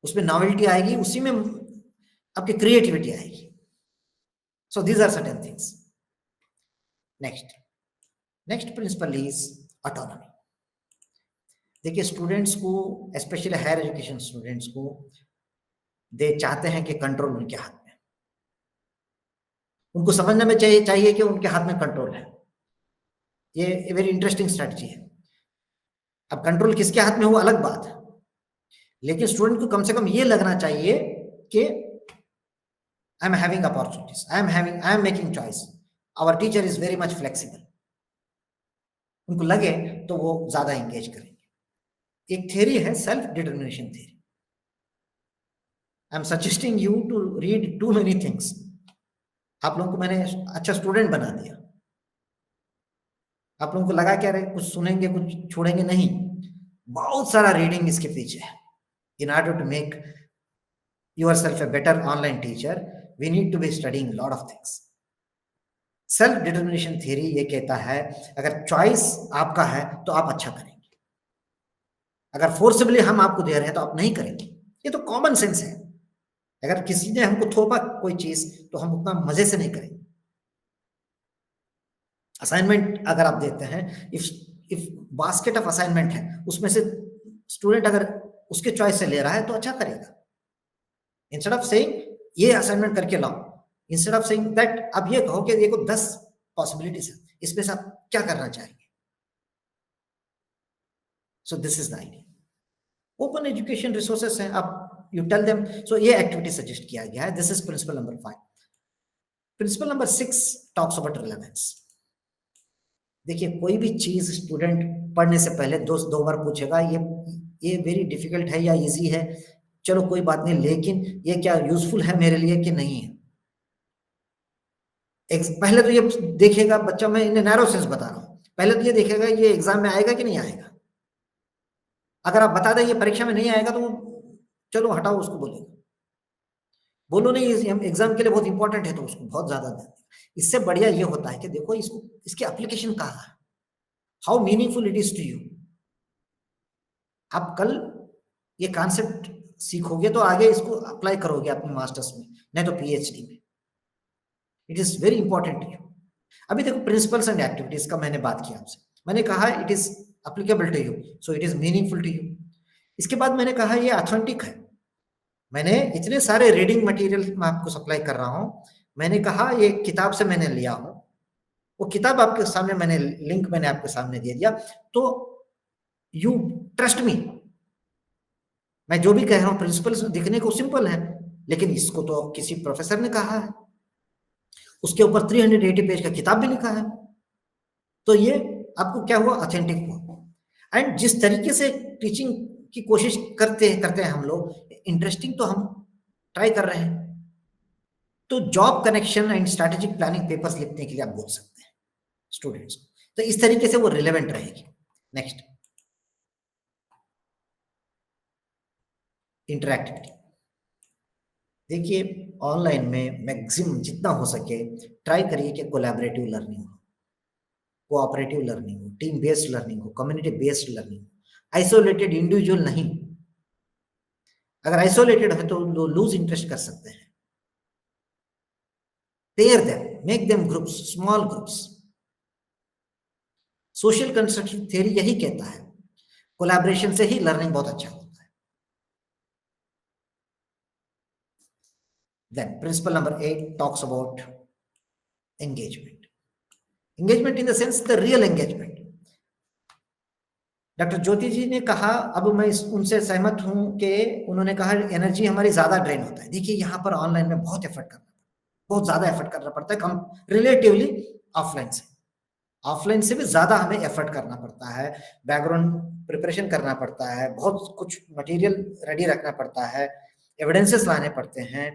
उसमें novelty आएगी, उसी में आपकी क्रिएटिविटी आएगी। So these are certain things. Next principle is autonomy. देखिए students को, स्पेशली हायर एजुकेशन स्टूडेंट्स को, दे चाहते हैं कि कंट्रोल उनके हाथ में, उनको समझना में चाहिए कि उनके हाथ में कंट्रोल है। ये वेरी इंटरेस्टिंग स्ट्रेटजी है। अब कंट्रोल किसके हाथ में हो अलग बात है, लेकिन स्टूडेंट को कम से कम ये लगना चाहिए कि I am having opportunities, I am making choice, our teacher is very much flexible. उनको लगे तो वो ज्यादा एंगेज करेंगे। एक थ्योरी है self determination theory. I am suggesting you to read too many things. आप लोगों को मैंने अच्छा स्टूडेंट बना दिया, आप लोगों को लगा क्या रहे कुछ सुनेंगे कुछ छोड़ेंगे, नहीं, बहुत सारा रीडिंग इसके पीछे है। In order to make yourself a better online teacher, we need to be studying a lot of things. Self determination theory ये कहता है अगर चॉइस आपका है तो आप अच्छा करेंगे, अगर फोर्सबली हम आपको दे रहे हैं तो आप नहीं करेंगे। ये तो कॉमन सेंस है। अगर किसी ने हमको थोपा कोई चीज तो हम उतना मजे से नहीं करेंगे। असाइनमेंट अगर आप देते हैं, इफ बास्केट ऑफ असाइनमेंट है, उसमें से स्टूडेंट अगर उसके चॉइस से ले रहा है तो अच्छा करेगा। इंस्टेड ऑफ सेइंग ये असाइनमेंट करके लाओ, इंस्टेड ऑफ सेइंग दैट आप ये कहो कि देखो 10 पॉसिबिलिटीज है, इसमें से आप क्या करना चाहेंगे। So this is the idea. Open education resources हैं, आप यू टेल देम। सो ये एक्टिविटी सजेस्ट किया गया है। This is principle number 5। Principle number 6 talks about relevance. देखिए कोई भी चीज स्टूडेंट पढ़ने से पहले दो बार पूछेगा ये वेरी डिफिकल्ट है या इजी है, चलो कोई बात नहीं, लेकिन ये क्या यूजफुल है मेरे लिए कि नहीं है। पहले तो ये देखेगा बच्चा, मैं इन्हें नैरो सेंस बता रहा हूं, पहले तो ये देखेगा ये एग्जाम में आएगा कि नहीं आएगा। अगर आप बता दें ये परीक्षा में नहीं आएगा तो चलो हटाओ उसको, बोलेगा बोलो नहीं ये हम एग्जाम के लिए बहुत इंपॉर्टेंट है तो उसको बहुत ज्यादा ध्यान दें। इससे बढ़िया ये होता है कि देखो इसको, इसकी एप्लीकेशन कहाँ है, how meaningful it is to you. आप कल ये कॉन्सेप्ट सीखोगे तो आगे इसको अप्लाई करोगे अपने मास्टर्स में, नहीं तो पीएचडी में। It is very important to you. अभी देखो प्रिंसिपल्स एंड एक्टिविटीज का मैंने बात किया आपसे, मैंने कहा it is applicable to you, so it is meaningful to you. इसके बाद मैंने कहा ये ऑथेंटिक है। मैंने इतने सारे रीडिंग मटेरियल मैं आपको सप्लाई कर रहा हूं, मैंने कहा ये किताब से मैंने लिया हूं, वो किताब आपके सामने मैंने लिंक मैंने आपके सामने दे दिया, तो यू ट्रस्ट मी। मैं जो भी कह रहा हूं प्रिंसिपल्स दिखने को सिंपल है, लेकिन इसको तो किसी प्रोफेसर ने कहा है, उसके ऊपर 380 पेज का किताब भी लिखा है, तो ये आपको क्या हुआ, ऑथेंटिक हुआ। एंड जिस तरीके से टीचिंग की कोशिश करते हैं हम लोग, इंटरेस्टिंग तो हम ट्राई कर रहे हैं। तो job connection and strategic planning papers लिखने के लिए आप बोल सकते हैं स्टूडेंट्स को, तो इस तरीके से वो रिलेवेंट रहेगी। Next, interactivity. देखिए ऑनलाइन में मैक्सिमम जितना हो सके ट्राई करिए कि कोलैबोरेटिव लर्निंग हो, कोऑपरेटिव लर्निंग हो, टीम बेस्ड लर्निंग हो, कम्युनिटी बेस्ड लर्निंग हो, आइसोलेटेड इंडिविजुअल नहीं। अगर आइसोलेटेड है तो लूज इंटरेस्ट कर सकते हैं। Pair them, make them groups, small groups. Social constructive theory यही कहता है, कोलैबोरेशन से ही लर्निंग बहुत अच्छा होता है। Then principle number 8 talks about engagement. Engagement in the sense the real engagement. Doctor Jyoti ji ने कहा, अब मैं उनसे सहमत हूं कि उन्होंने कहा एनर्जी हमारी ज्यादा ड्रेन होता है। देखिए यहाँ पर ऑनलाइन में बहुत एफर्ट करना, बहुत ज्यादा एफर्ट करना पड़ता है कम रिलेटिवली ऑफलाइन से भी ज्यादा हमें एफर्ट करना पड़ता है, बैकग्राउंड प्रिपरेशन करना पड़ता है, बहुत कुछ मटेरियल रेडी रखना पड़ता है, एविडेंसेस लाने पड़ते हैं,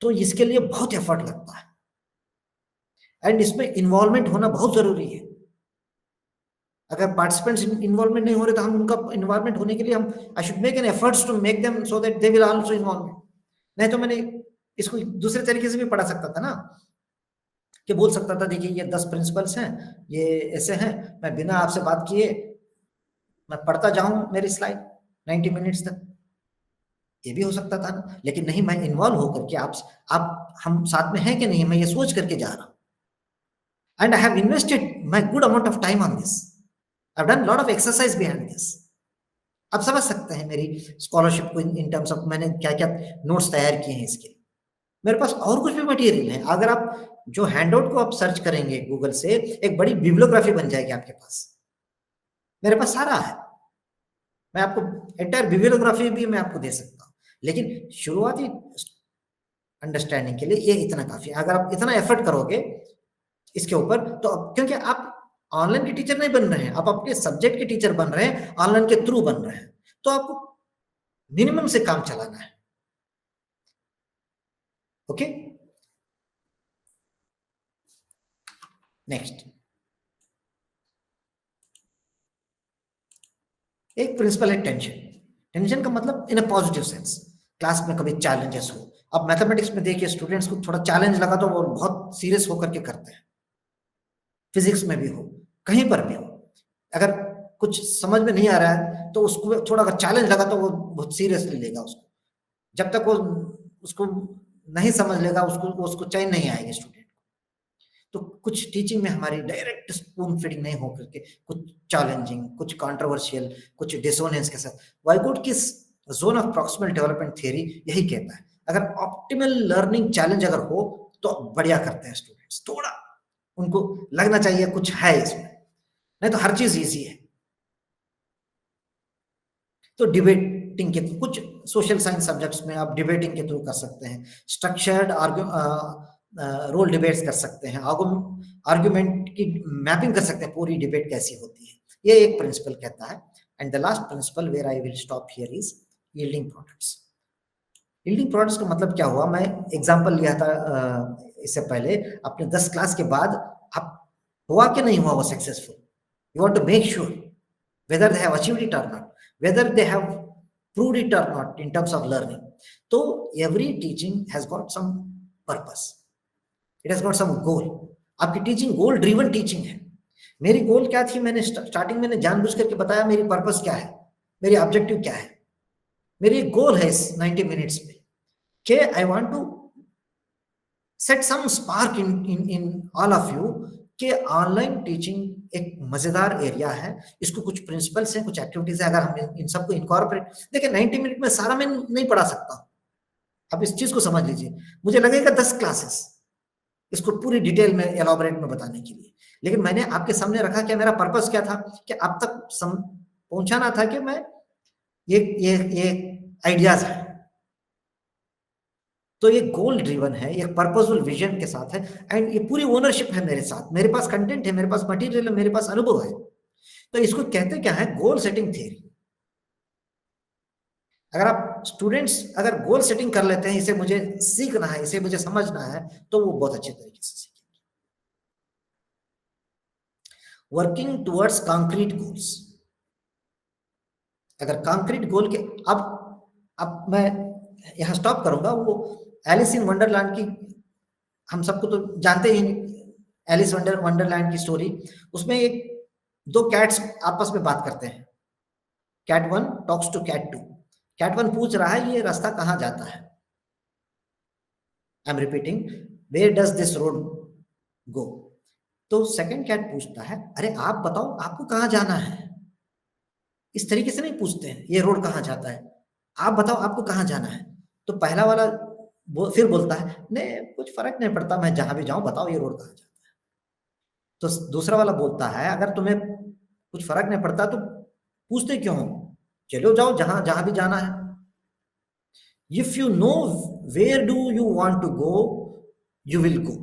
तो इसके लिए बहुत एफर्ट लगता है। एंड इसमें इन्वॉल्वमेंट होना बहुत जरूरी है। अगर पार्टिसिपेंट्स इन्वॉल्वमेंट नहीं हो रहे तो हम उनका इन्वॉल्वमेंट होने के लिए हम I should make an efforts to make them so that they will also involve. नहीं तो मैंने इसको दूसरे तरीके से भी पढ़ा सकता था ना, कि बोल सकता था देखिए ये 10 प्रिंसिपल्स हैं, ये ऐसे हैं, मैं बिना आपसे बात किए मैं पढ़ता जाऊं मेरी स्लाइड 90 मिनट्स तक, ये भी हो सकता था ना। लेकिन नहीं, मैं इन्वॉल्व होकर के आप हम साथ में हैं कि नहीं, मैं ये सोच करके जा रहा हूं। And I have invested my good amount of time on this, I have done lot of exercise behind this. आप समझ सकते हैं मेरी स्कॉलरशिप को इन टर्म्स ऑफ मैंने क्या क्या नोट्स तैयार किए हैं इसके लिए। मेरे पास और कुछ भी मटेरियल है, अगर आप जो हैंडआउट को आप सर्च करेंगे गूगल से, एक बड़ी बिब्लियोग्राफी बन जाएगी आपके पास। मेरे पास सारा है, मैं आपको एंटायर बिब्लियोग्राफी भी मैं आपको दे सकता हूँ, लेकिन शुरुआती अंडरस्टैंडिंग के लिए ये इतना काफी है। अगर आप इतना एफर्ट करोगे इसके ऊपर तो, क्योंकि आप ऑनलाइन के टीचर नहीं बन रहे हैं, आप अपने सब्जेक्ट के टीचर बन रहे हैं, ऑनलाइन के थ्रू बन रहे हैं, तो आपको मिनिमम से काम चलाना है। ओके, नेक्स्ट, एक प्रिंसिपल है टेंशन। टेंशन का मतलब इन अ पॉजिटिव सेंस, क्लास में कभी चैलेंजेस हो। अब मैथमेटिक्स में देखिए स्टूडेंट्स को थोड़ा चैलेंज लगा तो वो बहुत सीरियस होकर के करते हैं, फिजिक्स में भी हो, कहीं पर भी हो, अगर कुछ समझ में नहीं आ रहा है तो उसको थोड़ा अगर चैलेंज लगा तो वो बहुत सीरियसली लेगा उसको। जब तक वो उसको नहीं समझ लेगा उसको चैन नहीं आएगी स्टूडेंट। तो कुछ टीचिंग में हमारी डायरेक्ट स्पून फीडिंग नहीं हो करके कुछ चैलेंजिंग, कुछ कंट्रोवर्शियल, कुछ डिसोनेंस के साथ। वाइगोट की zone of proximal development theory यही कहता है, अगर ऑप्टिमल लर्निंग चैलेंज अगर हो तो बढ़िया करते हैं स्टूडेंट्स, थोड़ा उनको लगना चाहिए कुछ है इसमें, नहीं तो हर चीज इजी है। तो डिबेटिंग के कुछ सोशल साइंस सब्जेक्ट्स में आप डिबेटिंग के थ्रू कर सकते हैं, स्ट्रक्चर्ड रोल डिबेट्स कर सकते हैं, आर्गुमेंट की मैपिंग कर सकते हैं, पूरी डिबेट कैसी होती है, ये एक प्रिंसिपल कहता है। And the last principle where I will stop here is yielding products. Yielding products का मतलब क्या हुआ, मैं एग्जांपल लिया था इससे पहले, अपने 10 क्लास के बाद आप हुआ कि नहीं हुआ वो successful, you want to make sure whether they have achieved it or not, whether they have proved it or not in terms of learning. तो every teaching has got some purpose, it has got some goal. आपकी teaching गोल driven teaching है। मेरी गोल क्या थी, मैंने starting में जानबूझ करके बताया मेरी पर्पस क्या है, मेरी ऑब्जेक्टिव क्या है। मेरी गोल है इस 90 मिनट्स में कि I want to set some spark in all of you कि ऑनलाइन टीचिंग एक मजेदार एरिया है, इसको कुछ प्रिंसिपल्स हैं, कुछ एक्टिविटीज है, अगर हम इन सबको इनकॉर्पोरेट, देखिए 90 मिनट में सारा मैं नहीं पढ़ा सकता। अब इस चीज को समझ लीजिए, मुझे लगेगा 10 क्लासेस इसको पूरी डिटेल में एलॉबरेट में बताने के लिए, लेकिन मैंने आपके सामने रखा कि मेरा पर्पस क्या था, कि आप तक पहुंचाना था कि मैं ये आइडियाज है। तो ये गोल ड्रिवन है, ये पर्पसफुल विजन के साथ है, एंड ये पूरी ओनरशिप है मेरे साथ, मेरे पास कंटेंट है, मेरे पास मटेरियल है, मेरे पास अनुभव है। तो इसको कहते क्या है, गोल सेटिंग थ्योरी। अगर आप स्टूडेंट्स अगर गोल सेटिंग कर लेते हैं, इसे मुझे सीखना है, इसे मुझे समझना है, तो वो बहुत अच्छे तरीके से सीखेंगे। Working towards concrete goals. अगर कॉन्क्रीट गोल के अब मैं यहां स्टॉप करूंगा। वो एलिस इन वंडरलैंड की हम सबको तो जानते ही, एलिस वंडरलैंड की स्टोरी, उसमें दो कैट्स आपस में बात करते हैं। Cat 1 talks to cat 2। Cat 1 पूछ रहा है ये रास्ता कहां जाता है, I am repeating, where does this road go. तो सेकंड कैट पूछता है, अरे आप बताओ आपको कहां जाना है। इस तरीके से नहीं पूछते हैं ये रोड कहां जाता है, आप बताओ आपको कहां जाना है। तो पहला वाला फिर बोलता है, नहीं कुछ फर्क नहीं पड़ता, मैं जहां भी जाऊं, बताओ ये रोड कहां जाता है। तो दूसरा वाला बोलता है, अगर तुम्हें कुछ फर्क नहीं पड़ता तो पूछते क्यों हो, चलो जाओ जहां जहां भी जाना है। If you know where do you want to go, you will go.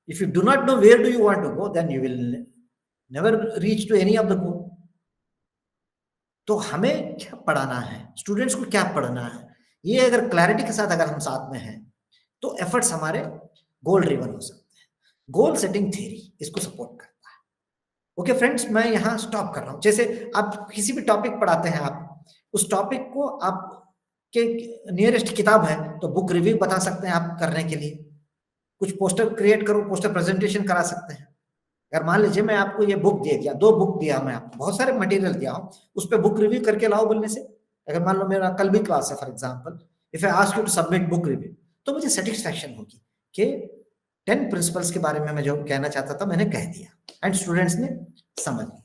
If you do not know where do you want to go, then you will never reach to any of the goal. तो हमें क्या पढ़ाना है, students को क्या पढ़ना है, ये अगर क्लैरिटी के साथ अगर हम साथ में हैं, तो एफर्ट्स हमारे गोल ड्रिवन हो सकते हैं। गोल सेटिंग थ्योरी इसको सपोर्ट करता है। ओके फ्रेंड्स, मैं यहाँ स्टॉप कर रहा हूँ। जैसे आप किसी भी टॉपिक पढ़ाते हैं, आप उस टॉपिक को आप के नियरेस्ट किताब है तो बुक रिव्यू बता सकते हैं आप करने के लिए। कुछ पोस्टर क्रिएट करो, पोस्टर प्रेजेंटेशन करा सकते हैं। अगर मान लीजिए मैं आपको ये बुक दे दिया, 2 बुक दिया, मैं आपको बहुत सारे मटेरियल दिया हूं, उस पर बुक रिव्यू करके लाओ बोलने से, अगर मान लो मेरा कल भी क्लास है for example, if I ask you to submit book review, तो मुझे सेटिस्फैक्शन होगी कि 10 प्रिंसिपल्स के बारे में मैं जो कहना चाहता था मैंने कह दिया एंड स्टूडेंट्स ने समझ लिया।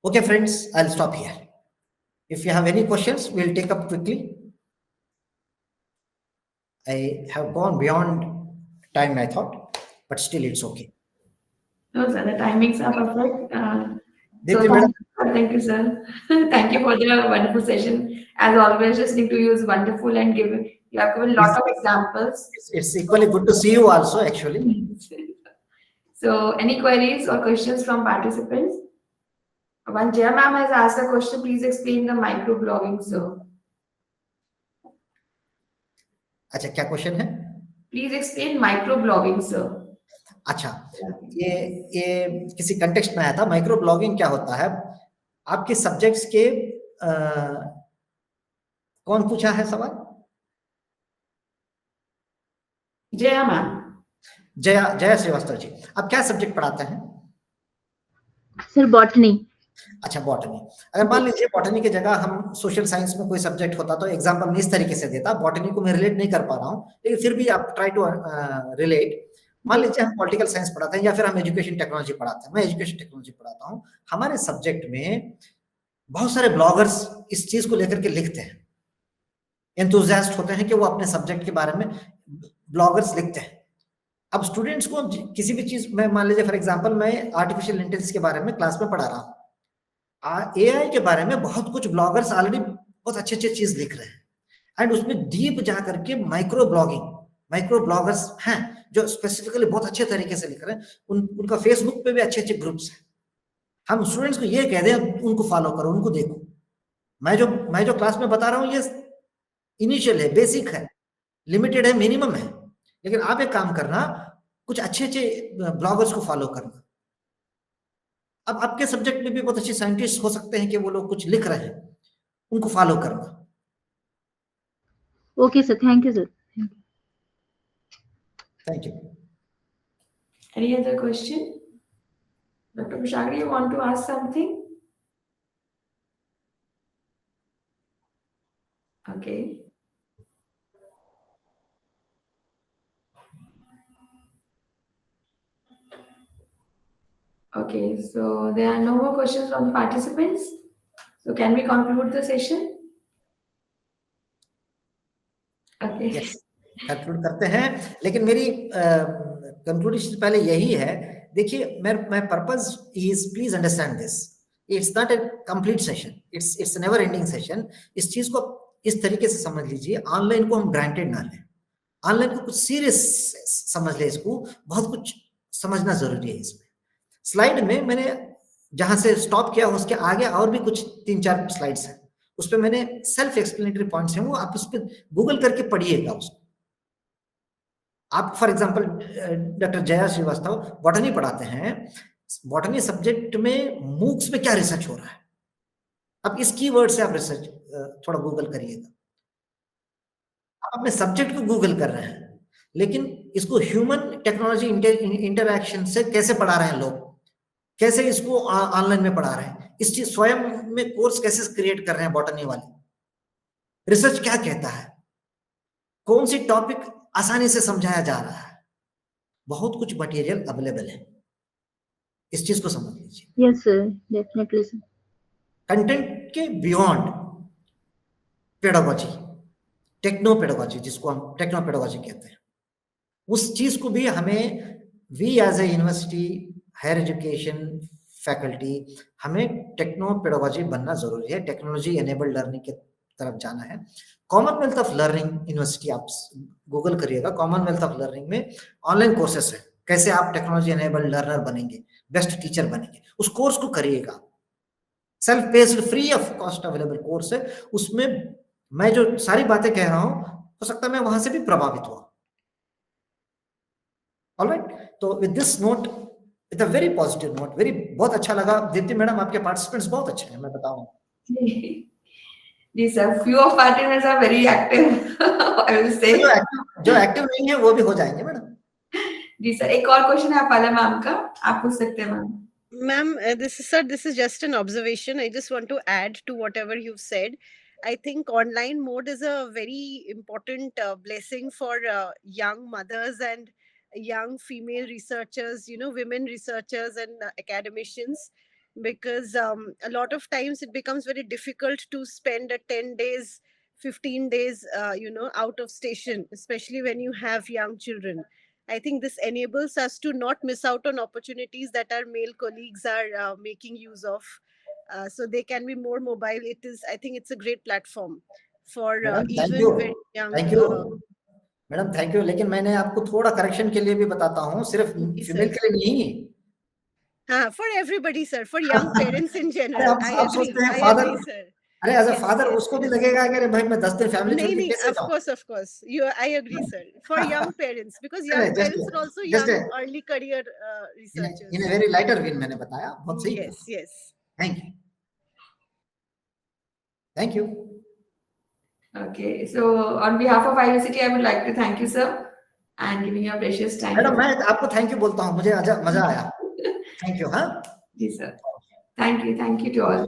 Okay friends, I will stop here. If you have any questions we will take up quickly. I have gone beyond time I thought, but still it's okay. No, sir, the timings are perfect. Deepti madam. Thank you, sir. Thank you for the wonderful session. As always, just need to use wonderful and you have given a lot of examples. It's equally good to see you also, actually. So, any queries or questions from participants? One Jaya ma'am has asked a question. Please explain the microblogging, sir. अच्छा, क्या question है? Please explain microblogging, sir. अच्छा, ये किसी context में आया था। Micro blogging क्या होता है? आपके सब्जेक्ट्स के कौन पूछा है सवाल? जया मैम। जया श्रीवास्तव जी। आप क्या सब्जेक्ट पढ़ाते हैं? Sir botany. अच्छा, बॉटनी। अगर मान लीजिए बॉटनी की जगह हम सोशल साइंस में कोई सब्जेक्ट होता तो एग्जांपल मैं इस तरीके से देता। बॉटनी को मैं रिलेट नहीं कर पा रहा हूँ, लेकिन फिर भी आप ट्राई टू रिलेट। मान लीजिए हम पॉलिटिकल साइंस पढ़ाते हैं या फिर हम एजुकेशन टेक्नोलॉजी पढ़ाते हैं। मैं एजुकेशन टेक्नोलॉजी पढ़ाता हूँ। हमारे सब्जेक्ट में बहुत सारे ब्लॉगर्स इस चीज को लेकर के लिखते हैं, एंथुसियास्ट होते हैं कि वो अपने सब्जेक्ट के बारे में ब्लॉगर्स लिखते हैं। अब स्टूडेंट्स को किसी भी चीज में, मान लीजिए फॉर एग्जांपल मैं आर्टिफिशियल इंटेलिजेंस के बारे में क्लास में पढ़ा रहा हूँ, एआई के बारे में बहुत कुछ ब्लॉगर्स ऑलरेडी बहुत अच्छे अच्छे चीज लिख रहे हैं एंड उसमें डीप जा करके माइक्रो ब्लॉगर्स हैं जो स्पेसिफिकली बहुत अच्छे तरीके से लिख रहे हैं। उनका फेसबुक पे भी अच्छे अच्छे ग्रुप्स हैं। हम स्टूडेंट्स को ये कह दें उनको फॉलो करो, उनको देखो। मैं जो क्लास में बता रहा हूँ ये इनिशियल है, बेसिक है, लिमिटेड है, मिनिमम है, लेकिन आप एक काम करना, कुछ अच्छे अच्छे ब्लॉगर्स को फॉलो करना। अब आपके सब्जेक्ट में भी बहुत अच्छे साइंटिस्ट हो सकते हैं कि वो लोग कुछ लिख रहे हैं, उनको फॉलो करना। Okay, sir. Thank you, sir. Thank you. Any other question? Dr. Kushagra, you want to ask something? Okay. Okay, so there are no more questions from the participants. So can we conclude the session? Okay. Yes, conclude करते हैं, लेकिन मेरी कंक्लूडेशन से पहले यही है, देखिए मैं purpose is, please understand this, it's not a complete session, it's never ending session. इस चीज को इस तरीके से समझ लीजिए, ऑनलाइन को हम ग्रांटेड ना लें, ऑनलाइन को कुछ सीरियस समझ ले, इसको बहुत कुछ समझना जरूरी है इसमें। स्लाइड में मैंने जहां से स्टॉप किया उसके आगे और भी कुछ 3-4 स्लाइड्स हैं, उस पर मैंने सेल्फ एक्सप्लेनेटरी पॉइंट्स हैं, वो आप उस पर गूगल करके पढ़िएगा उसको। आप for example doctor Jaya Srivastava botany पढ़ाते हैं, बॉटनी सब्जेक्ट में मूक्स में क्या रिसर्च हो रहा है, अब इस कीवर्ड से आप रिसर्च थोड़ा गूगल करिएगा। आप अपने सब्जेक्ट को गूगल कर रहे हैं, लेकिन इसको ह्यूमन टेक्नोलॉजी इंटरैक्शन से कैसे पढ़ा रहे हैं लोग, कैसे इसको ऑनलाइन में पढ़ा रहे हैं, इस चीज स्वयं में कोर्स कैसे क्रिएट कर रहे हैं बॉटनी वाले, रिसर्च क्या कहता है, कौन सी टॉपिक आसानी से समझाया जा रहा है, बहुत कुछ मटेरियल अवेलेबल है, इस चीज को समझ लीजिए। Yes, sir. Definitely, sir. Content के बियॉन्ड पेडागोजी, टेक्नो पेडागोजी, जिसको हम टेक्नो पेडागोजी कहते हैं, उस चीज को भी हमें, we as a university higher education faculty, हमें टेक्नो पेडागोजी बनना जरूरी है, टेक्नोलॉजी एनेबल्ड लर्निंग के तरफ जाना है। कॉमनवेल्थ ऑफ लर्निंग यूनिवर्सिटी आप गूगल करिएगा, कॉमनवेल्थ ऑफ लर्निंग में ऑनलाइन कोर्सेस है, कैसे आप टेक्नोलॉजी एनेबल्ड लर्नर बनेंगे, बेस्ट टीचर बनेंगे, उस कोर्स को करिएगा। Self based free of cost available course है, उसमें मैं जो सारी बातें कह रहा हूं, हो सकता है मैं वहां से भी प्रभावित हुआ। ऑलराइट, तो with this note, with a very positive note, बहुत अच्छा लगा। दीप्ति मैडम, आपके पार्टिसिपेंट्स बहुत अच्छे हैं, मैं बताऊं। जी sir, few of participants are very active, I will say. जो एक्टिव नहीं है वो भी हो जाएंगे मैडम। जी सर, एक और क्वेश्चन है पाला मैम का, आप पूछ सकते हैं ma'am. Ma'am, this is just an observation. I just want to add to whatever you've said. I think online mode is a very important blessing for young mothers and young female researchers, women researchers and academicians, because a lot of times it becomes very difficult to spend 10 days, 15 days, out of station, especially when you have young children. I think this enables us to not miss out on opportunities that our male colleagues are making use of. So they can be more mobile. I think it's a great platform for even very young. Thank you madam, thank you. लेकिन मैंने आपको थोड़ा correction के लिए भी बताता हूँ, सिर्फ फीमेल के लिए नहीं। हाँ, for everybody, sir. For young parents in general. आप सोचते हैं फादर, अरे एज अ फादर उसको भी लगेगा कि अरे भाई मैं 10 दिन फैमिली छोड़ के कैसे जाऊं? Of course. I agree, sir. For young parents, because young parents are also young early career researchers. In a very lighter vein मैंने बताया, बहुत सही। Yes. Thank you. Okay, so on behalf of IUCT, I would like to thank you, sir, and giving your precious time. Madam, मैं आपको thank you बोलता हूँ, मुझे मजा आया। Thank you. हाँ जी sir, thank you to all.